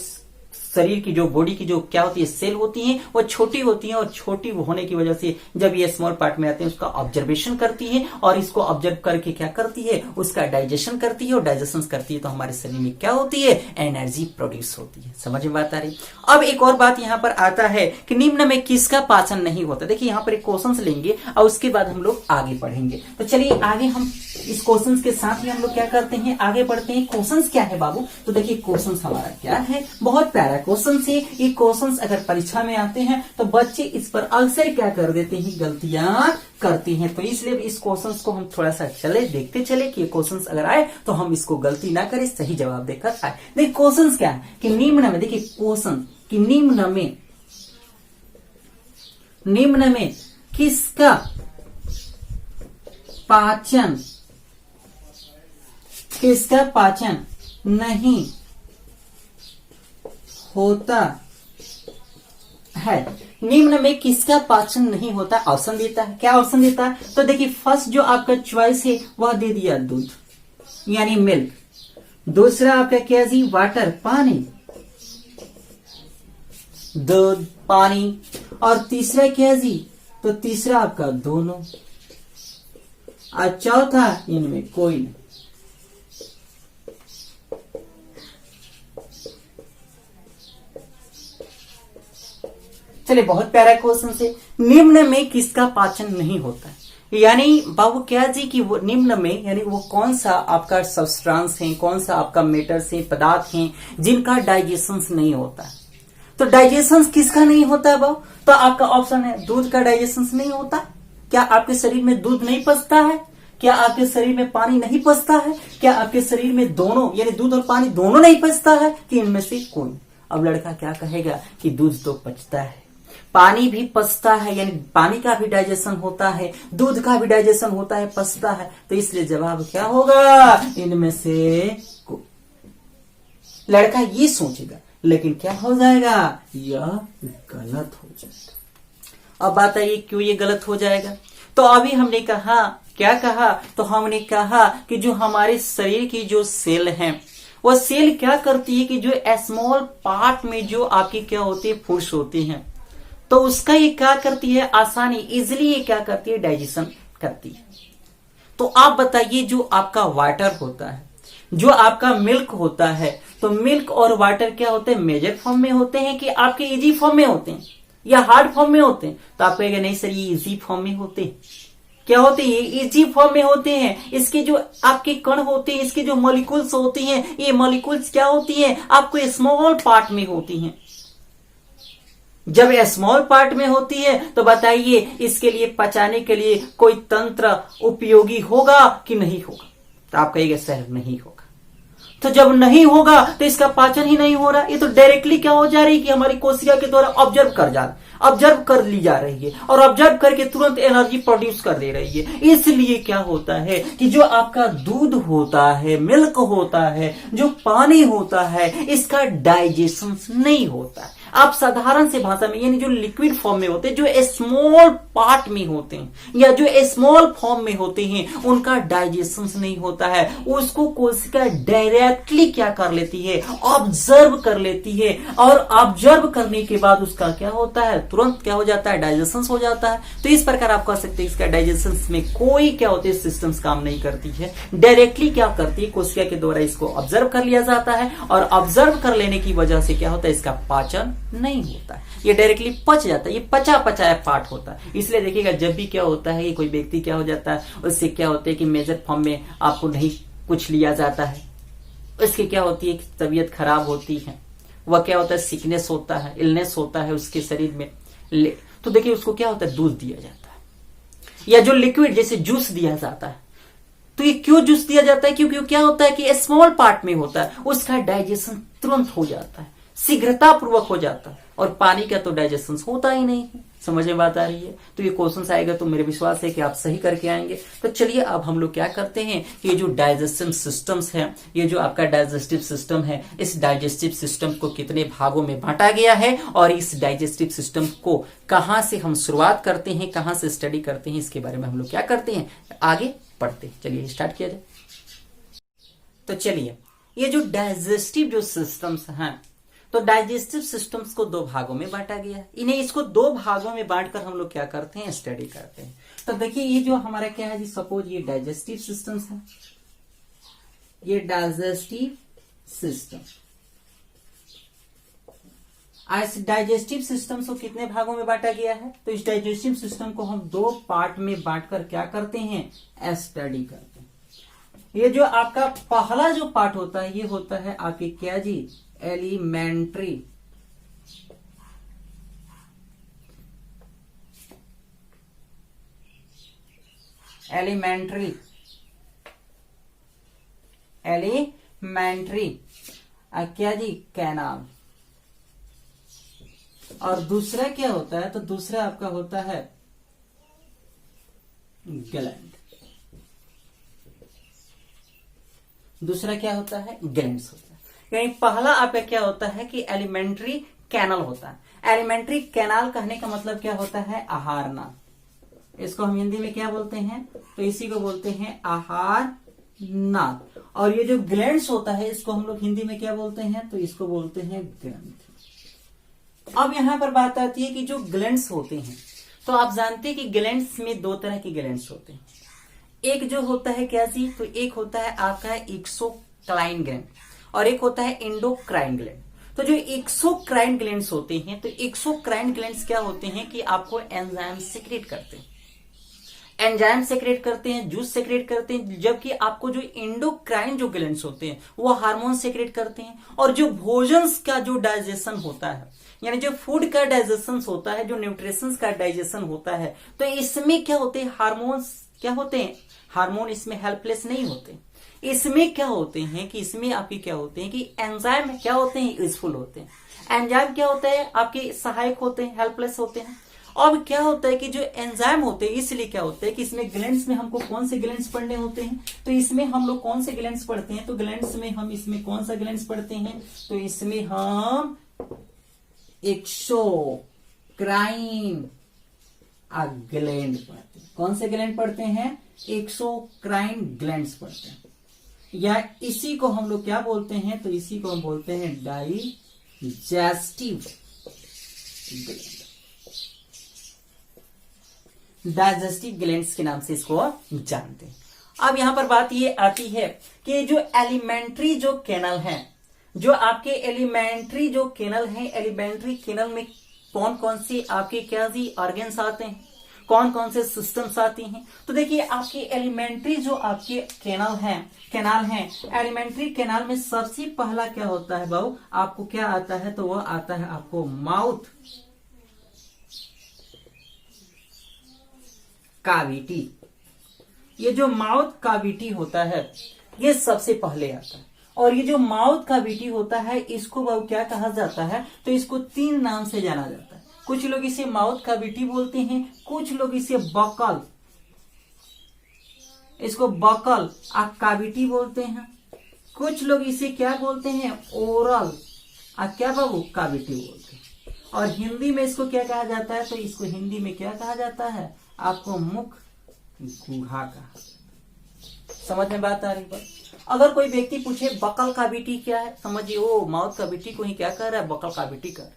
शरीर की जो बॉडी की जो क्या होती है सेल होती है वो छोटी होती है, और छोटी होने की वजह से जब ये स्मॉल पार्ट में आते हैं उसका ऑब्जर्वेशन करती है, और इसको ऑब्जर्व करके क्या करती है, उसका डाइजेशन करती है, और डाइजेशन करती है तो हमारे शरीर में क्या होती है, एनर्जी प्रोड्यूस होती है। समझ में बात आ रही। अब एक और बात यहाँ पर आता है कि निम्न में किसका पाचन नहीं होता। देखिए यहाँ पर एक क्वेश्चन लेंगे और उसके बाद हम लोग आगे पढ़ेंगे। तो चलिए आगे हम इस क्वेश्चन के साथ ही हम लोग क्या करते हैं, आगे बढ़ते हैं। क्वेश्चन क्या है बाबू, तो देखिए क्वेश्चन हमारा क्या है, बहुत प्यारा क्वेश्चन है। ये क्वेश्चन अगर परीक्षा में आते हैं तो बच्चे इस पर अक्सर क्या कर देते हैं, गलतियां करते हैं। तो इसलिए इस क्वेश्चन को हम थोड़ा सा देखते चले कि क्वेश्चन अगर आए तो हम इसको गलती ना करें, सही जवाब देकर आए। देखिए क्वेश्चन क्या है कि निम्न में, देखिए क्वेश्चन कि निम्न में किसका पाचन नहीं होता है। निम्न में किसका पाचन नहीं होता, ऑप्शन देता है। क्या ऑप्शन देता है, तो देखिए फर्स्ट जो आपका चॉइस है वह दे दिया दूध यानी मिल्क, दूसरा आपका क्या जी, वाटर पानी, दूध पानी, और तीसरा क्या जी, तो तीसरा आपका दोनों, और चौथा इनमें कोई नहीं। चलिए बहुत प्यारा क्वेश्चन से, निम्न में किसका पाचन नहीं होता है, यानी बाबू क्या जी कि वो निम्न में यानी वो कौन सा आपका सब्सटेंस है, कौन सा आपका मेटर्स है, पदार्थ हैं जिनका डाइजेशन नहीं होता है। तो डाइजेशन किसका नहीं होता है बाबू, तो आपका ऑप्शन है दूध का डाइजेशन नहीं होता। क्या आपके शरीर में दूध नहीं पचता है, क्या आपके शरीर में पानी नहीं पचता है, क्या आपके शरीर में दोनों यानी दूध और पानी दोनों नहीं पचता है, कि इनमें से कोई। अब लड़का क्या कहेगा कि दूध तो पचता है, पानी भी पचता है, यानी पानी का भी डाइजेशन होता है, दूध का भी डाइजेशन होता है, पचता है, तो इसलिए जवाब क्या होगा, इनमें से लड़का ये सोचेगा, लेकिन क्या हो जाएगा, यह गलत हो जाएगा। अब बात आइए क्यों ये गलत हो जाएगा। तो अभी हमने कहा, क्या कहा, तो हमने कहा कि जो हमारे शरीर की जो सेल हैं वह सेल क्या करती है कि जो स्मॉल पार्ट में जो आपकी क्या होती है, फूड्स होती हैं, तो उसका ये क्या करती है, आसानी इजिली ये क्या करती है, डाइजेशन करती है। तो आप बताइए जो आपका वाटर होता है, जो आपका मिल्क होता है, तो मिल्क और वाटर क्या होते हैं, मेजर फॉर्म में होते हैं कि आपके इजी फॉर्म में होते हैं या हार्ड फॉर्म में होते हैं। तो आप कहेंगे नहीं सर ये इजी फॉर्म में होते हैं। क्या होते हैं, ये इजी फॉर्म में होते हैं। इसके जो आपके कण होते हैं, इसके जो मॉलिक्यूल्स होती हैं, ये मॉलिक्यूल्स क्या होती हैं, आपको स्मॉल पार्ट में होती हैं। जब ये स्मॉल पार्ट में होती है तो बताइए इसके लिए पचाने के लिए कोई तंत्र उपयोगी होगा कि नहीं होगा, तो आप कहिएगा सर नहीं होगा। तो जब नहीं होगा तो इसका पाचन ही नहीं हो रहा, ये तो डायरेक्टली क्या हो जा रही है कि हमारी कोशिका के द्वारा ऑब्जर्व कर ली जा रही है, और ऑब्जर्व करके तुरंत एनर्जी प्रोड्यूस कर दे रही है। इसलिए क्या होता है कि जो आपका दूध होता है, मिल्क होता है, जो पानी होता है, इसका डाइजेशन नहीं होता है। आप साधारण से भाषा में यानी जो लिक्विड फॉर्म में होते हैं, जो स्मॉल पार्ट में होते हैं या जो स्मॉल फॉर्म में होते हैं, उनका डाइजेशन नहीं होता है। उसको कोशिका डायरेक्टली क्या कर लेती है, ऑब्जर्व कर लेती है, और ऑब्जर्व करने के बाद उसका क्या होता है, तुरंत क्या हो जाता है, डाइजेशन हो जाता है। तो इस प्रकार आप कह सकते हैं इसका डाइजेशन में कोई क्या होते हैं, सिस्टम्स काम नहीं करती है, डायरेक्टली क्या करती है, कोशिका के द्वारा इसको ऑब्जर्व कर लिया जाता है, और ऑब्जर्व कर लेने की वजह से क्या होता है, इसका पाचन नहीं होता है, ये डायरेक्टली पच जाता है, ये पचा पचाया पार्ट होता है। इसलिए देखिएगा जब भी क्या होता है कि कोई व्यक्ति क्या हो जाता है, उससे क्या होता है कि मेजर फॉर्म में आपको नहीं कुछ लिया जाता है, इसकी क्या होती है कि तबीयत खराब होती है, वह क्या होता है, सिकनेस होता है, इलनेस होता है उसके शरीर में, तो देखिए उसको क्या होता है, दूध दिया जाता है, या जो लिक्विड जैसे जूस दिया जाता है। तो ये क्यों जूस दिया जाता है, क्योंकि क्या होता है कि स्मॉल पार्ट में होता है, उसका डाइजेशन तुरंत हो जाता है, शीघ्रता पूर्वक हो जाता है, और पानी का तो डाइजेशन होता ही नहीं है। समझ में बात आ रही है। तो ये क्वेश्चन आएगा तो मेरे विश्वास है कि आप सही करके आएंगे। तो चलिए अब हम लोग क्या करते हैं, ये जो डाइजेस्टिव सिस्टम्स है, ये जो आपका डाइजेस्टिव सिस्टम है, इस डाइजेस्टिव सिस्टम को कितने भागों में बांटा गया है, और इस डाइजेस्टिव सिस्टम को कहां से हम शुरुआत करते हैं, कहां से स्टडी करते हैं, इसके बारे में हम लोग क्या करते हैं, आगे पढ़ते हैं। चलिए स्टार्ट किया जाए। तो चलिए ये जो डाइजेस्टिव जो सिस्टम्स हैं, तो डाइजेस्टिव सिस्टम्स को दो भागों में बांटा गया है। इन्हें इसको दो भागों में बांटकर हम लोग क्या करते हैं, स्टडी करते हैं। तो देखिए ये जो हमारा क्या है जी, सपोज ये डाइजेस्टिव सिस्टम्स है, ये डाइजेस्टिव सिस्टम। आज डाइजेस्टिव सिस्टम को कितने भागों में बांटा गया है, तो इस डाइजेस्टिव सिस्टम को हम दो पार्ट में बांटकर क्या करते हैं, स्टडी करते हैं। ये जो आपका पहला जो पार्ट होता है ये होता है आपके क्या जी, एलिमेंट्री। एलिमेंट्री क्या जी, कैनाल। और दूसरा क्या होता है, तो दूसरा आपका होता है ग्लैंड। दूसरा क्या होता है, ग्लैंड्स होता है। यानी पहला आपका क्या होता है कि एलिमेंट्री कैनाल होता है। एलिमेंट्री कैनाल कहने का मतलब क्या होता है, आहार नाल। इसको हम हिंदी में क्या बोलते हैं, तो इसी को बोलते हैं आहार नाल। और ये जो ग्लैंड्स होता है इसको हम लोग हिंदी में क्या बोलते हैं, तो इसको बोलते हैं ग्रंथि। अब यहां पर बात आती है कि जो ग्लैंड्स होते हैं, तो आप जानते हैं कि ग्लैंड्स में दो तरह के ग्लैंड्स होते हैं। एक जो होता है क्या जी, तो एक होता है आपका एक्सोक्राइन ग्लैंड और एक होता है एंडोक्राइन ग्लैंड। तो जो एक्सोक्राइन ग्लैंड्स होते हैं, तो एक्सोक्राइन ग्लैंड्स क्या होते हैं कि आपको एंजाइम सेक्रेट करते हैं, एंजाइम सेक्रेट करते हैं, जूस सेक्रेट करते हैं। जबकि आपको जो एंडोक्राइन जो ग्लैंड्स होते हैं वो हार्मोन सेक्रेट करते हैं। और जो भोजन का जो डाइजेशन होता है, यानी जो फूड का डाइजेशन होता है, जो न्यूट्रिशंस का डाइजेशन होता है, तो इसमें क्या होते हैं, हार्मोन्स क्या होते हैं, हार्मोन इसमें हेल्पलेस नहीं होते। इसमें क्या होते हैं कि इसमें आपके क्या होते हैं कि एंजाइम क्या होते हैं, यूजफुल होते हैं। एंजाइम क्या होता है, आपके सहायक होते हैं, हेल्पलेस होते हैं। अब क्या होता है कि जो एंजाइम होते हैं, इसलिए क्या होता है कि इसमें ग्लैंड्स में हमको कौन से ग्लैंड्स पढ़ने होते हैं, तो इसमें हम लोग कौन से ग्लैंड्स पढ़ते हैं, तो ग्लैंड्स में हम इसमें कौन सा ग्लैंड्स पढ़ते हैं, तो इसमें हम एक्सोक्राइन ग्लैंड पढ़ते हैं। कौन से ग्लैंड पढ़ते हैं, एक्सोक्राइन ग्लैंड्स पढ़ते हैं। या इसी को हम लोग क्या बोलते हैं, तो इसी को हम बोलते हैं डाइजेस्टिव ग्लैंड। डाइजेस्टिव ग्लैंड्स के नाम से इसको जानते हैं। अब यहां पर बात ये आती है कि जो एलिमेंट्री जो कैनल है, जो आपके एलिमेंट्री जो कैनल है, एलिमेंट्री कैनल में कौन कौन से आपके क्या जी ऑर्गन्स आते हैं, कौन कौन से सिस्टम्स आती हैं। तो देखिए आपके एलिमेंट्री जो आपके कैनाल है, एलिमेंट्री कैनाल में सबसे पहला क्या होता है बाबू, आपको क्या आता है, तो वह आता है आपको माउथ काविटी। ये जो माउथ काविटी होता है ये सबसे पहले आता है। और ये जो माउथ काविटी होता है इसको बाबू क्या कहा जाता है, तो इसको तीन नाम से जाना जाता है। कुछ लोग इसे माउथ काविटी बोलते हैं, कुछ लोग इसे बकल, इसको बकल काविटी बोलते हैं, कुछ लोग इसे क्या बोलते हैं, ओरल क्या बाबू काविटी बोलते हैं। और हिंदी में इसको क्या कहा जाता है, तो इसको हिंदी में क्या कहा जाता है, आपको मुख गुहा का। समझ में बात आ रही है। अगर कोई व्यक्ति पूछे बकल काविटी क्या है, समझिए वो माउथ काविटी को ही क्या कर रहा है, बकल काविटी कर,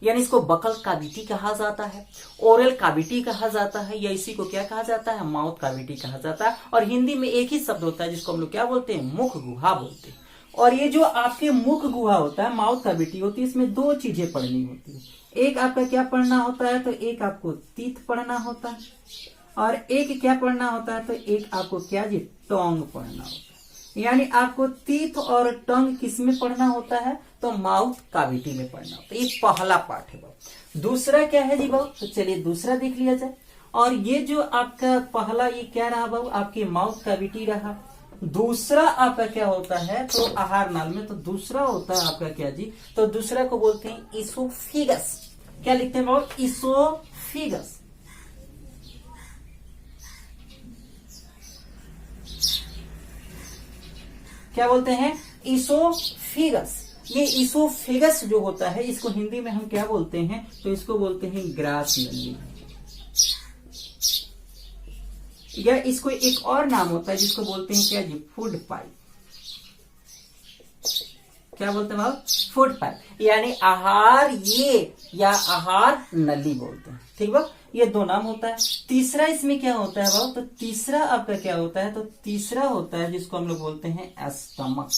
यानी इसको बकल काविटी कहा जाता है, ओरल काविटी कहा जाता है, या इसी को क्या कहा जाता है, माउथ काविटी कहा जाता है। और हिंदी में एक ही शब्द होता है जिसको हम लोग क्या बोलते हैं, मुख गुहा बोलते हैं। और ये जो आपके मुख गुहा होता है, माउथ काविटी होती है, इसमें दो चीजें पढ़नी होती है। एक आपका क्या पढ़ना होता है, तो एक आपको तीत पढ़ना होता है, और एक क्या पढ़ना होता है, तो एक आपको क्या जी टोंग पढ़ना होता है। यानी आपको तीत और टंग किस में पढ़ना होता है, तो माउथ काविटी में पढ़ना होता है। ये पहला पार्ट है बाबू। दूसरा क्या है जी बाबू, तो चलिए दूसरा देख लिया जाए। और ये जो आपका पहला ये क्या रहा बाबू, आपकी माउथ काविटी रहा। दूसरा आपका क्या होता है, तो आहार नाल में, तो दूसरा होता है आपका क्या जी, तो दूसरा को बोलते हैं इसोफिगस। क्या लिखते हैं बाबू, इसोफिगस। क्या बोलते हैं, इसोफिगस। ये इसोफिगस जो होता है इसको हिंदी में हम क्या बोलते हैं, तो इसको बोलते हैं ग्रास नली, या इसको एक और नाम होता है जिसको बोलते हैं क्या जी, फूड पाइप। क्या बोलते हैं बाबू? फूड पाइप, यानी आहार ये या आहार नली बोलते हैं। ठीक बाबू, ये दो नाम होता है। तीसरा इसमें क्या होता है बाबू? तो तीसरा आपका क्या होता है? तो तीसरा होता है जिसको हम लोग बोलते हैं एस्टमक।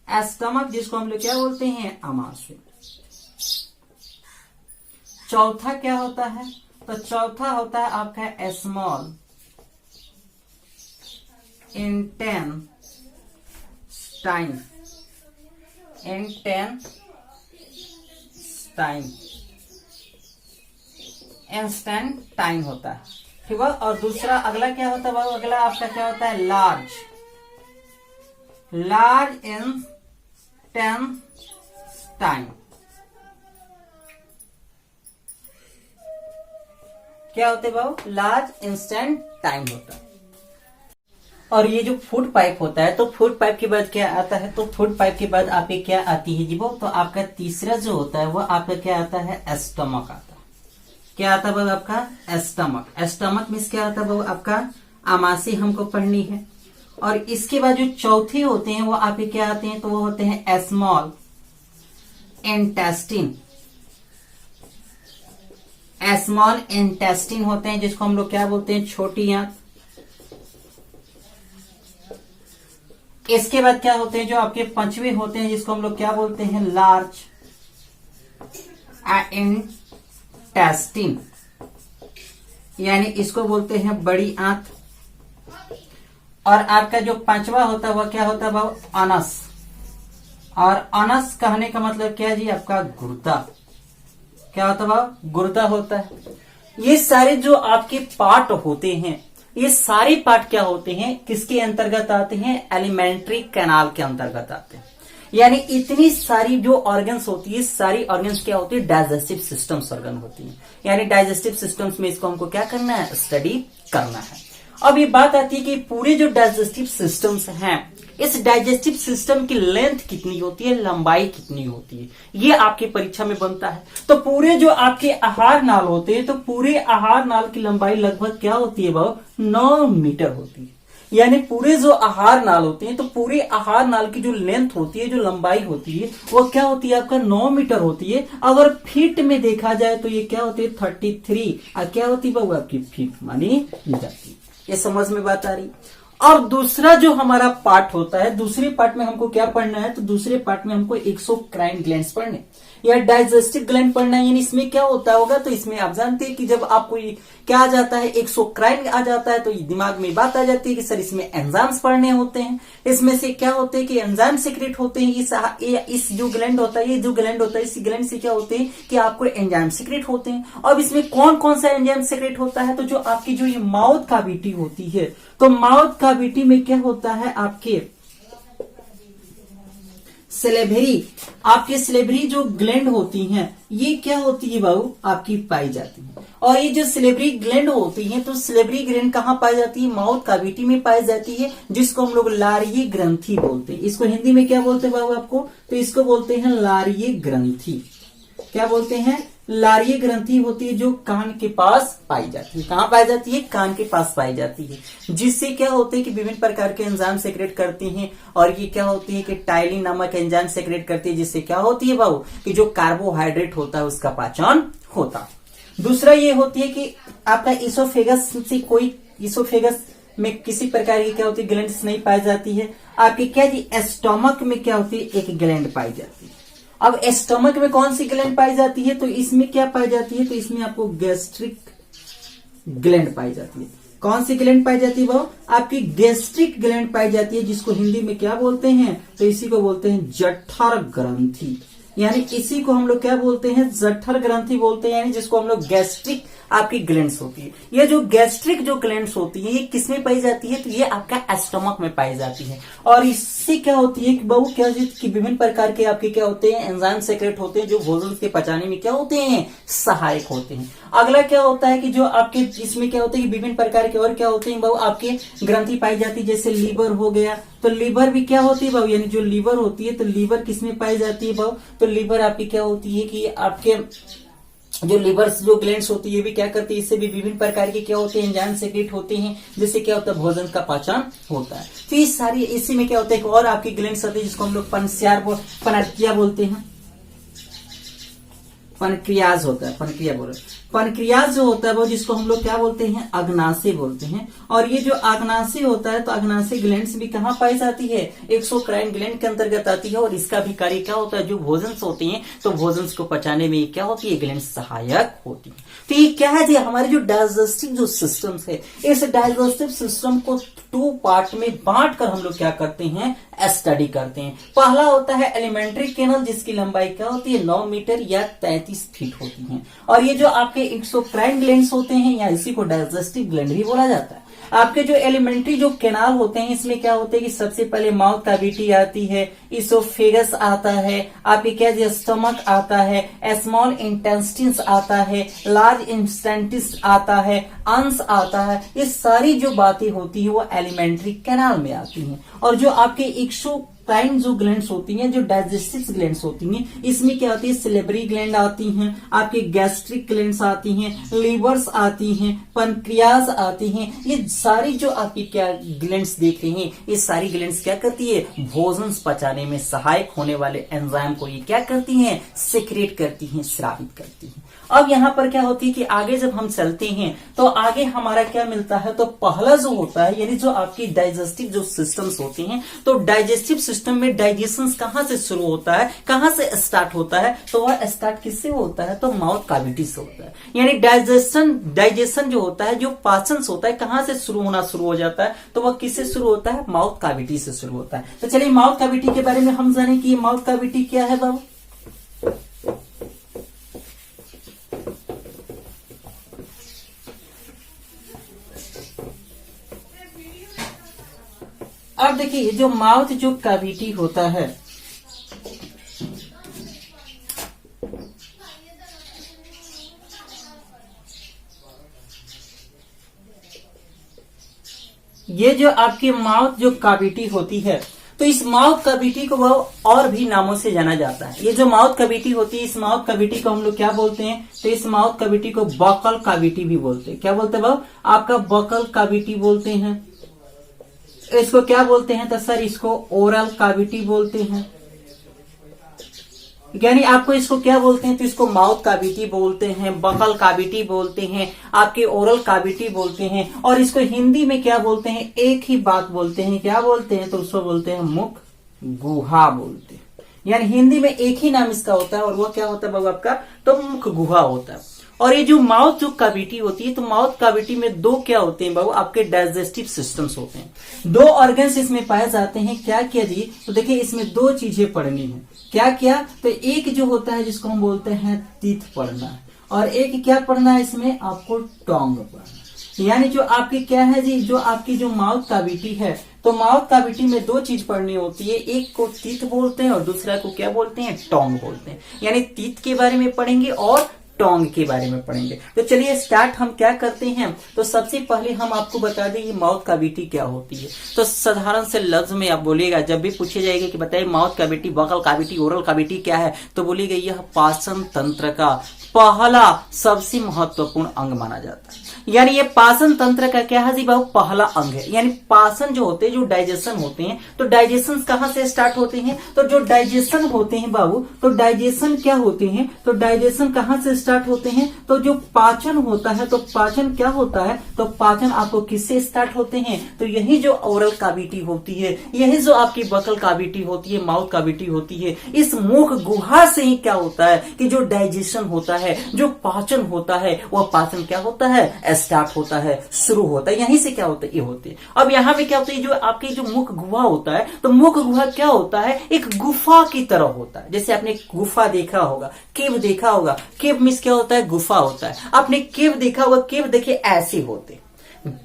एस्टमक जिसको हम लोग क्या बोलते हैं? आमाशय। चौथा क्या होता है? तो चौथा होता है आपका स्मॉल इंटेस्टाइन। इंस्टेंटाइन होता है। ठीक है। और दूसरा अगला क्या होता है बाबू? अगला आपका क्या होता है? लार्ज इंस्टेंटाइन। क्या होते हैं बाबू? लार्ज इंस्टेंटाइन होता है। और ये जो फूड पाइप होता है, तो फूड पाइप के बाद क्या आता है? तो फूड पाइप के बाद आपके क्या आती है जी वो? तो आपका तीसरा जो होता है वो आपका क्या आता है? एस्टमक आता है। क्या आता है बाबू? आपका एस्टमक। एस्टमक मीन्स क्या आता है बाबू? आपका आमाशय हमको पढ़नी है। और इसके बाद जो चौथे होते हैं वो आपके क्या आते हैं? तो वो होते हैं स्मॉल इंटेस्टिन। स्मॉल इंटेस्टिन होते हैं जिसको हम लोग क्या बोलते हैं? छोटी आंत। इसके बाद क्या होते हैं? जो आपके पांचवे होते हैं जिसको हम लोग क्या बोलते हैं? लार्ज इंटेस्टिन, यानी इसको बोलते हैं बड़ी आंत। और आपका जो पांचवा होता है वह क्या होता है बाबू? अनस। और अनस कहने का मतलब क्या है जी? आपका गुर्दा। क्या होता है बाबू? गुर्दा होता है। ये सारे जो आपके पार्ट होते हैं, ये सारे पार्ट क्या होते हैं? किसके अंतर्गत आते हैं? एलिमेंट्री कैनाल के अंतर्गत आते हैं। यानी इतनी सारी जो ऑर्गन्स होती है, सारी ऑर्गन्स क्या होती है? डाइजेस्टिव सिस्टम्स ऑर्गन होती है। यानी डाइजेस्टिव सिस्टम्स में इसको हमको क्या करना है? स्टडी करना है। अब ये बात आती है कि पूरे जो डाइजेस्टिव सिस्टम्स हैं, इस डाइजेस्टिव सिस्टम की लेंथ कितनी होती है, लंबाई कितनी होती है, ये आपकी परीक्षा में बनता है। तो पूरे जो आपके आहार नाल होते हैं, तो पूरे आहार नाल की लंबाई लगभग क्या होती है बाबू? 9 मीटर होती है। यानी पूरे जो आहार नाल होते हैं, तो पूरे आहार नाल की जो लेंथ होती है, जो लंबाई होती है, वो क्या होती है? आपका 9 मीटर होती है। अगर फीट में देखा जाए तो ये क्या होती है? 33। और क्या होती है बाबू? आपकी फीट मानी जाती है। ये समझ में बात आ रही? और दूसरा जो हमारा पार्ट होता है, दूसरे पार्ट में हमको क्या पढ़ना है? तो दूसरे पार्ट में हमको एक्सोक्राइन ग्लैंड्स पढ़ने या डाइजेस्टिव ग्लैंड पढ़ना है। यानी इसमें क्या होता होगा? तो इसमें आप जानते हैं कि जब आपको क्या आ जाता है? एक्सोक्राइन आ जाता है, तो दिमाग में बात आ जाती है कि सर इसमें एंजाइम्स पढ़ने होते हैं। इसमें से क्या होते हैं कि एंजाइम सीक्रेट होते हैं। इस जो ग्लैंड होता है, ये जो ग्लैंड होता है, इस ग्लैंड से क्या होते हैं कि आपको एंजाइम सीक्रेट होते हैं। अब इसमें कौन कौन सा एंजाइम सीक्रेट होता है? तो जो आपकी जो ये माउथ कैविटी होती है, तो माउथ कैविटी में क्या होता है? आपके सिलेबरी, आपके सिलेबरी जो ग्लैंड होती हैं, ये क्या होती है बाबू? आपकी पाई जाती है। और ये जो सिलेबरी ग्लैंड होती हैं, तो सिलेबरी ग्लैंड कहाँ पाई जाती है? माउथ कैविटी में पाई जाती है, जिसको हम लोग लारिये ग्रंथि बोलते हैं। इसको हिंदी में क्या बोलते हैं बाबू आपको? तो इसको बोलते हैं लारिये ग्रंथि। क्या बोलते हैं? लारिये ग्रंथि होती है जो कान के पास पाई जाती है। कहाँ पाई जाती है? कान के पास पाई जाती है। जिससे क्या होते हैं कि विभिन्न प्रकार के एंजाइम सेक्रेट करती हैं। और ये क्या होती है कि टाइलिन नामक एंजाइम सेक्रेट करती है, जिससे क्या होती है बाबू? कि जो कार्बोहाइड्रेट होता है उसका पाचन होता है। दूसरा ये होती है कि आपका इसोफेगस से कोई इसोफेगस में किसी प्रकार की क्या होती है? ग्लैंड्स नहीं पाई जाती है। आपकी क्या जी? स्टमक में क्या होती है? एक ग्लैंड पाई जाती है। अब स्टमक में कौन सी ग्लैंड पाई जाती है? तो इसमें क्या पाई जाती है? तो इसमें आपको गैस्ट्रिक ग्लैंड पाई जाती है। कौन सी ग्लैंड पाई जाती है वो? आपकी गैस्ट्रिक ग्लैंड पाई जाती है, जिसको हिंदी में क्या बोलते हैं? तो इसी को बोलते हैं जठर ग्रंथि। यानी इसी को हम लोग क्या बोलते हैं? जठर ग्रंथि बोलते हैं। यानी जिसको हम लोग गैस्ट्रिक आपकी ग्लैंड्स होती है। ये जो गैस्ट्रिक जो ग्लैंड्स होती है, ये किसमें पाई जाती है? तो ये आपका स्टमक में पाई जाती है। और इससे क्या होती है कि बाबू क्या कि विभिन्न प्रकार के आपके क्या होते हैं? एंजाइम सेक्रेट होते हैं, जो भोजन के पचाने में क्या होते हैं? सहायक होते हैं। अगला क्या होता है कि जो आपके इसमें क्या होता है कि विभिन्न प्रकार के और क्या होते हैं बाबू? आपके ग्रंथि पाई जाती है, जैसे लीवर हो गया। तो लीवर भी क्या होती है बाबू? यानी जो लीवर होती है, तो लीवर किसमें पाई जाती है बाबू? तो लीवर आपकी क्या होती है कि आपके जो लिवर्स जो ग्लैंड्स होती है भी क्या करती है, इससे भी विभिन्न प्रकार के क्या होते हैं, एंजाइम सेक्रेट होते हैं, जिससे क्या होता है, भोजन का पाचन होता है। तो ये सारी इसी में क्या होता है, एक और आपकी ग्लैंड्स होती है जिसको हम लोग पनक्रिया बोलते हैं, पनक्रियाज होता है, पनक्रिया बोल रहे। पनक्रियाज जो होता है वो जिसको हम लोग क्या बोलते हैं, अग्नाशय बोलते हैं। और ये जो अग्नाशय होता है, तो अग्नाशय ग्लैंड्स भी कहाँ पाई जाती है, एक्सोक्राइन ग्लैंड के अंतर्गत आती है। और इसका भी कार्य क्या होता है, जो भोजन होते हैं तो भोजन को पचाने में क्या होती है, ग्लैंड सहायक होती है। तो ये क्या है जी, हमारे जो डाइजेस्टिव जो सिस्टम है, इस डाइजेस्टिव सिस्टम को 2 पार्ट में बांट कर हम लोग क्या करते हैं, स्टडी करते हैं। पहला होता है एलिमेंट्री कैनल, जिसकी लंबाई क्या होती है, 9 मीटर या 33 फीट होती है। और ये जो आपके एक्सोक्राइन ग्लैंड्स होते हैं, या इसी को डाइजेस्टिव ग्लैंड भी बोला जाता है। आपके जो एलिमेंट्री जो कैनाल होते हैं, इसमें क्या होते हैं कि सबसे पहले माउथ कैविटी आती है, इसोफेगस आता है, आपके क्या स्टमक आता है, स्मॉल इंटेस्टिन्स आता है, लार्ज इंटेस्टिन्स आता है, अंश आता है। ये सारी जो बातें होती है वो एलिमेंट्री कैनाल में आती हैं। और जो आपके एक्सोक्राइन जो ग्लैंड्स होती हैं, जो डाइजेस्टिव ग्लैंड्स होती हैं, इसमें क्या होती है, सिलेबरी ग्लैंड आती हैं, आपके गैस्ट्रिक ग्लैंड्स आती हैं, लीवर्स आती हैं, पनक्रियाज आती हैं। ये सारी जो आपकी क्या ग्लैंड्स देख रहे हैं, ये सारी ग्लैंड्स क्या करती है, भोजन पचाने में सहायक होने वाले एंजाइम को ये क्या करती हैं, सेक्रेट करती हैं, स्रावित करती हैं। अब यहाँ पर क्या होती है कि आगे जब हम चलते हैं तो आगे हमारा क्या मिलता है, तो पहला जो होता है, यानी जो आपकी डाइजेस्टिव जो सिस्टम्स होते हैं, तो डाइजेस्टिव सिस्टम में डाइजेशन कहाँ से शुरू होता है, कहाँ से स्टार्ट होता है, तो वह स्टार्ट किससे होता है, तो माउथ कैविटी से होता है। यानी डाइजेशन जो होता है, जो पाचन होता है, कहाँ से शुरू हो जाता है, तो वह किससे शुरू होता है, माउथ कैविटी से शुरू होता है। तो चलिए माउथ कैविटी के बारे में हम जाने कि माउथ कैविटी क्या है बाबू। अब देखिए जो माउथ जो कैविटी होता है, ये जो आपकी माउथ जो कैविटी होती है, तो इस माउथ कैविटी को वह और भी नामों से जाना जाता है। ये जो माउथ कैविटी होती है, इस माउथ कैविटी को हम लोग क्या बोलते हैं, तो इस माउथ कैविटी को बकल कैविटी भी बोलते हैं। क्या बोलते हैं बाबू, आपका बकल कैविटी बोलते हैं। इसको क्या बोलते हैं, तो सर इसको ओरल कैविटी बोलते हैं। यानी आपको इसको क्या बोलते हैं, तो इसको माउथ कैविटी बोलते हैं, बकल कैविटी बोलते हैं, आपके ओरल कैविटी बोलते हैं। और इसको हिंदी में क्या बोलते हैं, एक ही बात बोलते हैं, क्या बोलते हैं, तो उसको बोलते हैं मुख गुहा बोलते हैं। यानी हिंदी में एक ही नाम इसका होता है, और वो क्या होता है बाबू आपका, तो मुख गुहा होता है। और ये जो माउथ जो कैविटी होती है, तो माउथ कैविटी में 2 क्या होते हैं बाबू, आपके डाइजेस्टिव सिस्टम्स होते हैं। 2 ऑर्गन्स इसमें पाए जाते हैं। क्या किया जी, तो देखिए इसमें 2 चीजें पढ़नी है। क्या किया, तो एक जो होता है जिसको हम बोलते हैं टीथ पढ़ना है, और एक क्या पढ़ना है, इसमें आपको टोंग पढ़ना। यानी जो आपकी क्या है जी, जो आपकी जो माउथ कैविटी है, तो माउथ कैविटी में 2 चीज पढ़नी होती है। एक को टीथ बोलते हैं और दूसरा को क्या बोलते हैं, टोंग बोलते हैं। यानी टीथ के बारे में पढ़ेंगे और टोंग के बारे में पढ़ेंगे। तो चलिए स्टार्ट हम क्या करते हैं, तो सबसे पहले हम आपको बता दें ये माउथ कैविटी क्या होती है। तो साधारण से लफ्ज में आप बोलिएगा, जब भी पूछे जाएगा कि बताइए mouth cavity, buccal cavity, oral cavity क्या है, तो बोलिएगा यह पाचन तंत्र का पहला सबसे महत्वपूर्ण अंग माना जाता है। यानी ये पाचन तंत्र का क्या है जी बाबू, पहला अंग है। यानी पाचन जो होते हैं, जो डाइजेशन होते हैं, तो डाइजेशन कहाँ से स्टार्ट होते हैं, तो जो डाइजेशन होते हैं बाबू, तो डाइजेशन क्या होते हैं, तो डाइजेशन कहाँ से स्टार्ट होते हैं, तो जो पाचन होता है, तो पाचन क्या होता है, तो पाचन आपको किससे स्टार्ट होते हैं, तो यही जो ओरल कैविटी होती है, यही जो आपकी बकल कैविटी होती है, माउथ कैविटी होती है, इस मुख गुहा से ही क्या होता है कि जो डाइजेशन होता है, जो पाचन होता है, वह पाचन क्या होता है, स्टार्ट होता है, शुरू होता है। यहीं से क्या होता है, ये होते हैं। अब यहाँ पे क्या होता है, जो आपके जो मुख गुहा होता है, तो मुख गुहा क्या होता है, एक गुफा की तरह होता है। जैसे आपने गुफा देखा होगा, केव देखा होगा, केव मींस क्या होता है, गुफा होता है। आपने केव देखा होगा, केव देखिए ऐसे होते हैं।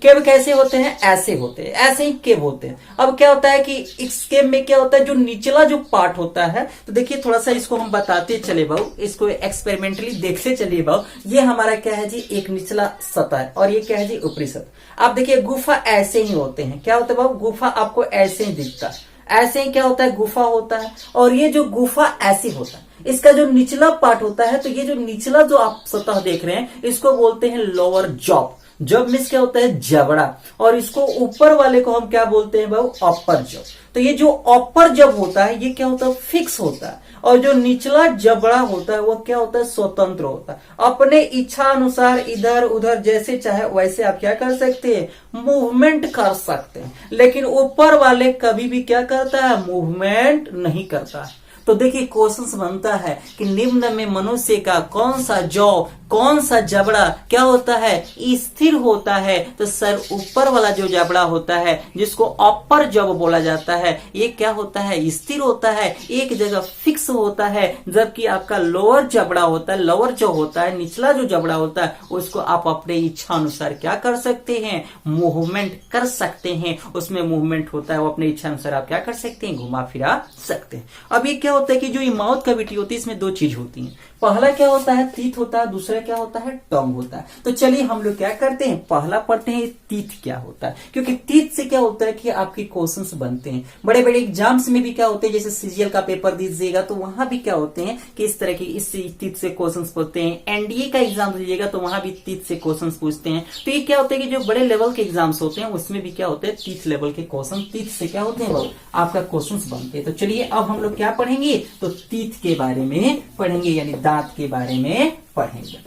केव कैसे होते हैं, ऐसे होते हैं, ऐसे ही केव होते हैं। अब क्या होता है कि इस केव में क्या होता है, जो निचला जो पार्ट होता है, तो देखिए थोड़ा सा इसको हम बताते चले बाबू, इसको एक्सपेरिमेंटली देखते चलिए बाबू। ये हमारा क्या है जी, एक निचला सतह है, और ये क्या है जी, ऊपरी सतह। आप देखिए गुफा ऐसे ही होते हैं। क्या होता है बाबू, गुफा आपको ऐसे ही दिखता है, ऐसे ही क्या होता है, गुफा होता है। और ये जो गुफा ऐसे होता है, इसका जो निचला पार्ट होता है, तो ये जो निचला जो आप सतह देख रहे हैं, इसको बोलते हैं लोअर जॉब। जॉब मीन्स क्या होता है, जबड़ा। और इसको ऊपर वाले को हम क्या बोलते हैं भाई, अपर जॉब। तो ये जो अपर जब होता है, ये क्या होता है, फिक्स होता है। और जो निचला जबड़ा होता है, वो क्या होता है, स्वतंत्र होता है। अपने इच्छा अनुसार इधर उधर जैसे चाहे वैसे आप क्या कर सकते हैं, मूवमेंट कर सकते हैं। लेकिन ऊपर वाले कभी भी क्या करता है, मूवमेंट नहीं करता है। तो देखिए क्वेश्चन बनता है कि निम्न में मनुष्य का कौन सा जौ, कौन सा जबड़ा क्या होता है, स्थिर होता है। तो सर ऊपर वाला जो जबड़ा होता है, जिसको अपर जब बोला जाता है, ये क्या होता है, स्थिर होता है, एक जगह फिक्स होता है। जबकि आपका लोअर जबड़ा होता है, लोअर जो होता है, निचला जो जबड़ा होता है, उसको आप अपने इच्छा अनुसार क्या कर सकते हैं, मूवमेंट कर सकते हैं। उसमें मूवमेंट होता है, वो अपने इच्छा अनुसार आप क्या कर सकते हैं, घुमा फिरा सकते हैं। अब ये क्या होता है कि जो ये माउथ कैविटी होती है, इसमें दो चीज होती है। पहला क्या होता है, तीत होता है, दूसरा क्या होता है, टंग होता है। तो चलिए हम लोग क्या करते हैं, पहला पढ़ते हैं तीत क्या होता है। क्योंकि तीत से क्या होता है कि आपके क्वेश्चंस बनते हैं। बड़े बड़े एग्जाम्स में भी क्या होते हैं, जैसे सीजीएल का पेपर दीजिएगा तो वहां भी क्या होते हैं कि इस तरह की इस तीत से क्वेश्चंस पूछते हैं। एनडीए का एग्जाम दीजिएगा तो वहां भी तीत से क्वेश्चन पूछते हैं। तो ये क्या होता है कि जो बड़े लेवल के एग्जाम्स होते हैं, उसमें भी क्या होते हैं, तीत लेवल के क्वेश्चन, तीत से क्या होते हैं वो आपका क्वेश्चन बनते हैं। तो चलिए अब हम लोग क्या पढ़ेंगे, तो तीत के बारे में पढ़ेंगे, यानी दांत के बारे में पढ़ेंगे।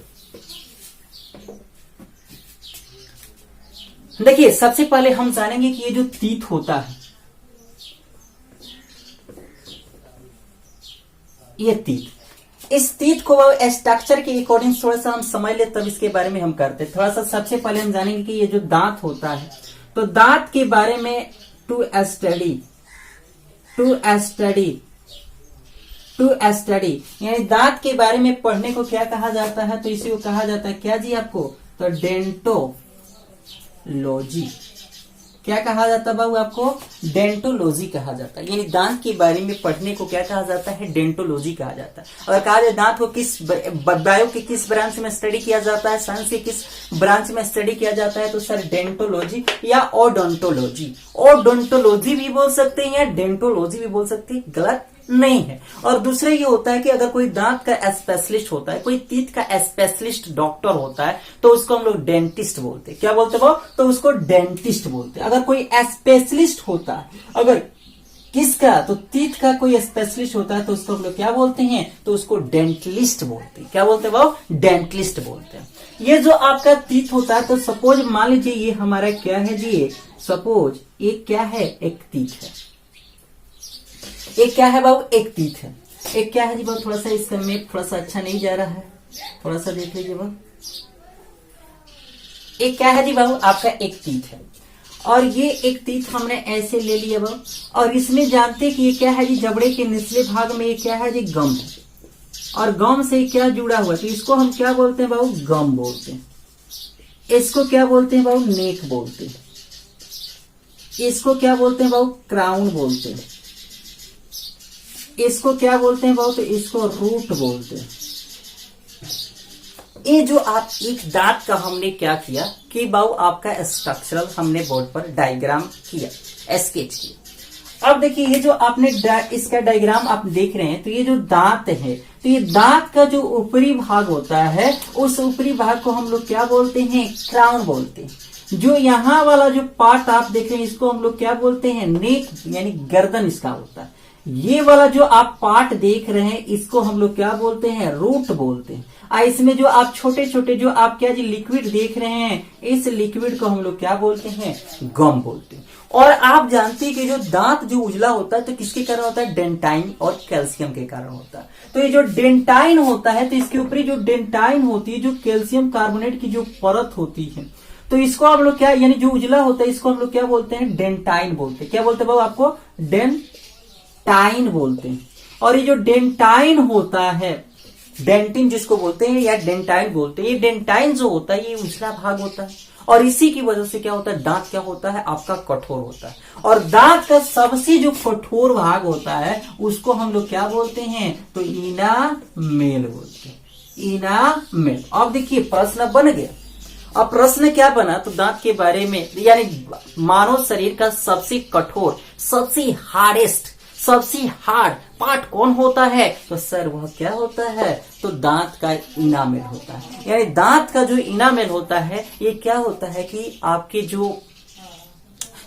देखिए सबसे पहले हम जानेंगे कि ये जो तीत होता है, ये तीत, इस तीत को स्ट्रक्चर के अकॉर्डिंग थोड़ा सा हम समझ ले, तब इसके बारे में हम करते हैं। थोड़ा सा सबसे पहले हम जानेंगे कि ये जो दांत होता है, तो दांत के बारे में टू स्टडी यानी दांत के बारे में पढ़ने को क्या कहा जाता है, तो इसी को कहा जाता है क्या जी आपको, तो डेंटोलॉजी। क्या कहा जाता है बाबू आपको, डेंटोलॉजी कहा जाता है। यानी दांत के बारे में पढ़ने को क्या कहा जाता है, डेंटोलॉजी कहा जाता है। अगर कहा जाए दांत को किस बायो के किस ब्रांच में स्टडी किया जाता है, साइंस के किस ब्रांच में स्टडी किया जाता है, तो सर डेंटोलॉजी या ओडोंटोलॉजी। ओडोंटोलॉजी भी बोल सकते हैं या डेंटोलॉजी भी बोल सकते हैं, गलत नहीं है। और दूसरा ये होता है कि अगर कोई दांत का स्पेशलिस्ट होता है, कोई तीत का स्पेशलिस्ट डॉक्टर होता है, तो उसको हम लोग डेंटिस्ट बोलते हैं। क्या बोलते हैं वो, तो उसको डेंटिस्ट बोलते हैं। अगर कोई स्पेशलिस्ट होता है, अगर किसका, तो तीत का कोई स्पेशलिस्ट होता है, तो उसको हम लोग क्या बोलते हैं, तो उसको डेंटलिस्ट बोलते हैं। क्या बोलते हैं वो, डेंटलिस्ट बोलते हैं। ये जो आपका तीत होता है, तो सपोज मान लीजिए ये हमारा क्या है जी, सपोज ये क्या है, एक तीत है। एक क्या है बाबू, एक तीत है। एक क्या है जी बाबू, थोड़ा सा इसका मैप थोड़ा सा अच्छा नहीं जा रहा है, थोड़ा सा देख लीजिए बाबू। एक क्या है जी बाबू, आपका एक तीत है। और ये एक तीत हमने ऐसे ले लिया बाबू, और इसमें जानते कि ये क्या है जी, जबड़े के निचले भाग में ये क्या है जी, गम है। और गम से क्या जुड़ा हुआ है, तो इसको हम क्या बोलते हैं बाबू, गम बोलते हैं। इसको क्या बोलते हैं बाबू, नेक बोलते हैं। इसको क्या बोलते हैं बाबू, क्राउन बोलते हैं। इसको क्या बोलते हैं बाबू, तो इसको रूट बोलते हैं। ये जो आप एक दांत का हमने क्या किया कि बाबू आपका स्ट्रक्चरल हमने बोर्ड पर डायग्राम किया, स्केच किया। अब देखिए ये जो आपने इसका डायग्राम आप देख रहे हैं, तो ये जो दांत है, तो ये दांत का जो ऊपरी भाग होता है, उस ऊपरी भाग को हम लोग क्या बोलते हैं, क्राउन बोलते हैं। जो यहाँ वाला जो पार्ट आप देख रहे हैं, इसको हम लोग क्या बोलते हैं, नेक, यानी गर्दन इसका होता है। ये वाला जो आप पार्ट देख रहे हैं, इसको हम लोग क्या बोलते हैं, रूट बोलते हैं। इसमें जो आप छोटे छोटे जो आप क्या जी लिक्विड देख रहे हैं, इस लिक्विड को हम लोग क्या बोलते हैं, गम बोलते हैं। और आप जानते हैं कि जो दांत जो उजला होता है, तो किसके कारण होता है, डेंटाइन और कैल्शियम के कारण होता है। तो ये जो डेंटाइन होता है, तो इसके ऊपर जो डेंटाइन होती है, जो कैल्शियम कार्बोनेट की जो परत होती है, तो इसको हम लोग क्या, यानी जो उजला होता है, इसको हम लोग क्या बोलते हैं, डेंटाइन बोलते हैं। क्या बोलते हैं बाबू आपको, डेंटाइन बोलते हैं। और ये जो डेंटाइन होता है, डेंटिन जिसको बोलते हैं या डेंटाइन बोलते हैं, ये डेंटाइन जो होता है, ये उजला भाग होता है। और इसी की वजह से क्या होता है, दांत क्या होता है, आपका कठोर होता है। और दांत का सबसे जो कठोर भाग होता है, उसको हम लोग क्या बोलते हैं, तो इनामेल बोलते हैं, इनामेल। अब देखिए प्रश्न बन गया। अब प्रश्न क्या बना, तो दांत के बारे में, यानी मानव शरीर का सबसे कठोर, सबसे हार्डेस्ट, सबसे हार्ड पार्ट कौन होता है, तो सर वह क्या होता है, तो दांत का इनामेल होता है। यानी दांत का जो इनामेल होता है ये क्या होता है कि आपके जो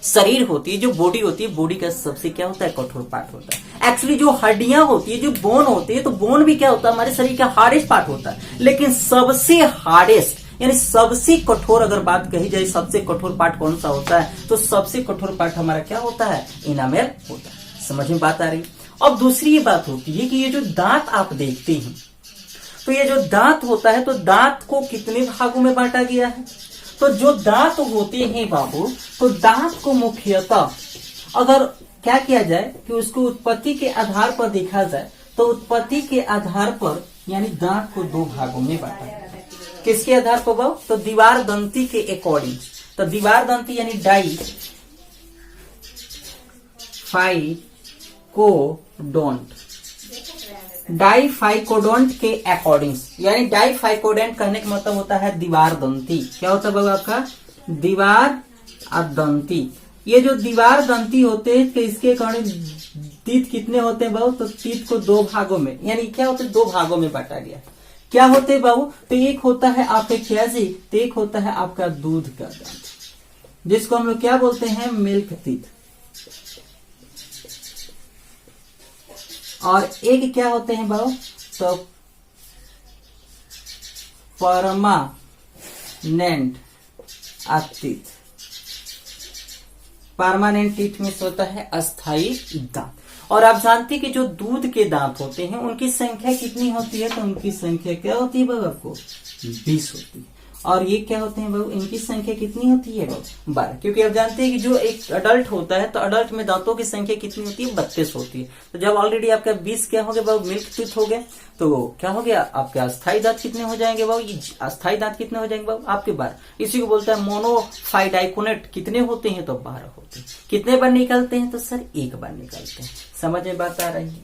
शरीर होती है, जो बॉडी होती है, बॉडी का सबसे क्या होता है, कठोर पार्ट होता है। एक्चुअली जो हड्डियां होती है, जो बोन होती है, तो बोन भी क्या होता है, हमारे शरीर का हार्डेस्ट पार्ट होता है। लेकिन सबसे हार्डेस्ट यानी सबसे कठोर अगर बात कही जाए, सबसे कठोर पार्ट कौन सा होता है, तो सबसे कठोर पार्ट हमारा क्या होता है, इनामेल होता है। समझ में बात आ रही। अब दूसरी ये बात होती है कि ये जो दांत आप देखते हैं, तो ये जो दांत होता है, तो दांत को कितने भागों में बांटा गया है, तो जो दांत होते हैं बाबू, तो दांत को मुख्यतः अगर क्या किया जाए कि उसको उत्पत्ति के आधार पर देखा जाए, तो उत्पत्ति के आधार पर यानी दांत को दो भागों में बांटा गया। किसके आधार पर बाबू, तो दीवार दंती के अकॉर्डिंग। तो दीवार दंती यानी डाइफाइकोडोंट के अकॉर्डिंग, यानी डाइफाइकोडेंट कहने का मतलब होता है दीवार दंती। क्या होता है बाबू आपका, दीवार दंती। ये जो दीवार दंती होते हैं, तो इसके अकॉर्डिंग तीत कितने होते हैं बाबू, तो तीत को दो भागों में, यानी क्या होते हैं, दो भागों में बांटा गया। क्या होते हैं बाबू, तो एक होता है आपके क्या जी, तो एक होता है आपका दूध का दांत, जिसको हम लोग क्या बोलते हैं, मिल्क टीथ। और एक क्या होते हैं बाबू, तो परमानेंट टीथ। परमानेंट टीथ में होता है अस्थाई दांत। और आप जानते हैं कि जो दूध के दांत होते हैं उनकी संख्या कितनी होती है, तो उनकी संख्या क्या होती है बाबू आपको, 20 होती है। और ये क्या होते हैं बाबू, इनकी संख्या कितनी होती है बाबू, 12। क्योंकि आप जानते हैं कि जो एक अडल्ट होता है, तो अडल्ट में दांतों की संख्या कितनी होती है, 32 होती है। तो जब ऑलरेडी आपका 20 क्या हो गया बाबू, मिल्क टीथ हो गया, तो क्या हो गया, आपके अस्थाई दांत कितने हो जाएंगे बाबू, ये अस्थाई दांत कितने हो जाएंगे बाबू, आपके 12। इसी को बोलता है मोनोफाइडाइकोनेट। कितने होते हैं, तो 12 होते हैं। कितने बार निकलते हैं, तो सर एक बार निकलते हैं। समझ में बात आ रही है।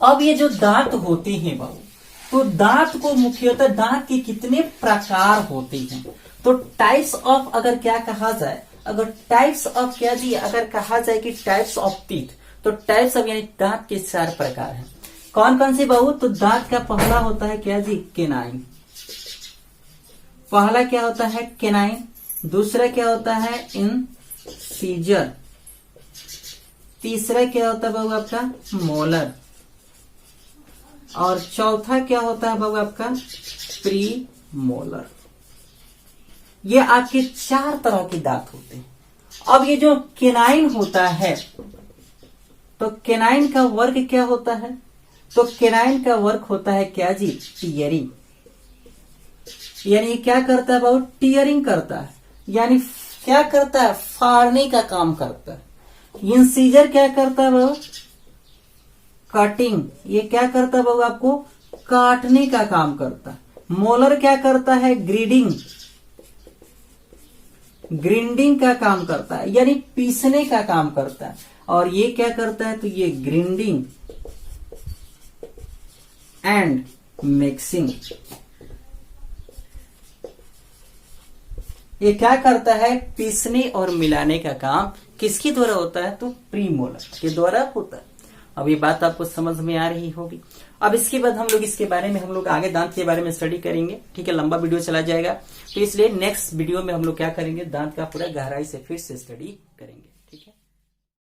अब ये जो दांत होते हैं बाबू, तो दांत को मुख्यतः दांत के कितने प्रकार होते हैं, तो टाइप्स ऑफ अगर क्या कहा जाए, अगर टाइप्स ऑफ क्या जी, अगर कहा जाए कि टाइप्स ऑफ टीथ, तो टाइप्स ऑफ यानी दांत के 4 प्रकार हैं। कौन कौन से बाबू, तो दांत का पहला होता है क्या जी, केनाइन। पहला क्या होता है, केनाइन। दूसरा क्या होता है, इंसीजर। तीसरा क्या होता है बाबू आपका, मोलर। और चौथा क्या होता है बाबू आपका, प्री मोलर। ये आपके 4 तरह के दांत होते हैं। अब ये जो केनाइन होता है, तो केनाइन का वर्ग क्या होता है, तो केनाइन का वर्ग होता है क्या जी, टीयरिंग। यानी ये क्या करता है बाबू, टीयरिंग करता है, यानी क्या करता है, फाड़ने का काम करता है। इंसीजर क्या करता है बाबू, कटिंग। ये क्या करता है बाबू आपको, काटने का काम करता है। मोलर क्या करता है, ग्रिंडिंग का काम करता है, यानी पीसने का काम करता है। और ये क्या करता है, तो ये ग्रिंडिंग एंड मिक्सिंग। ये क्या करता है, पीसने और मिलाने का काम किसके द्वारा होता है, तो प्रीमोलर के द्वारा होता है। अब ये बात आपको समझ में आ रही होगी। अब इसके बाद हम लोग इसके बारे में हम लोग आगे दांत के बारे में स्टडी करेंगे। ठीक है, लंबा वीडियो चला जाएगा, तो इसलिए नेक्स्ट वीडियो में हम लोग क्या करेंगे, दांत का पूरा गहराई से फिर से स्टडी करेंगे।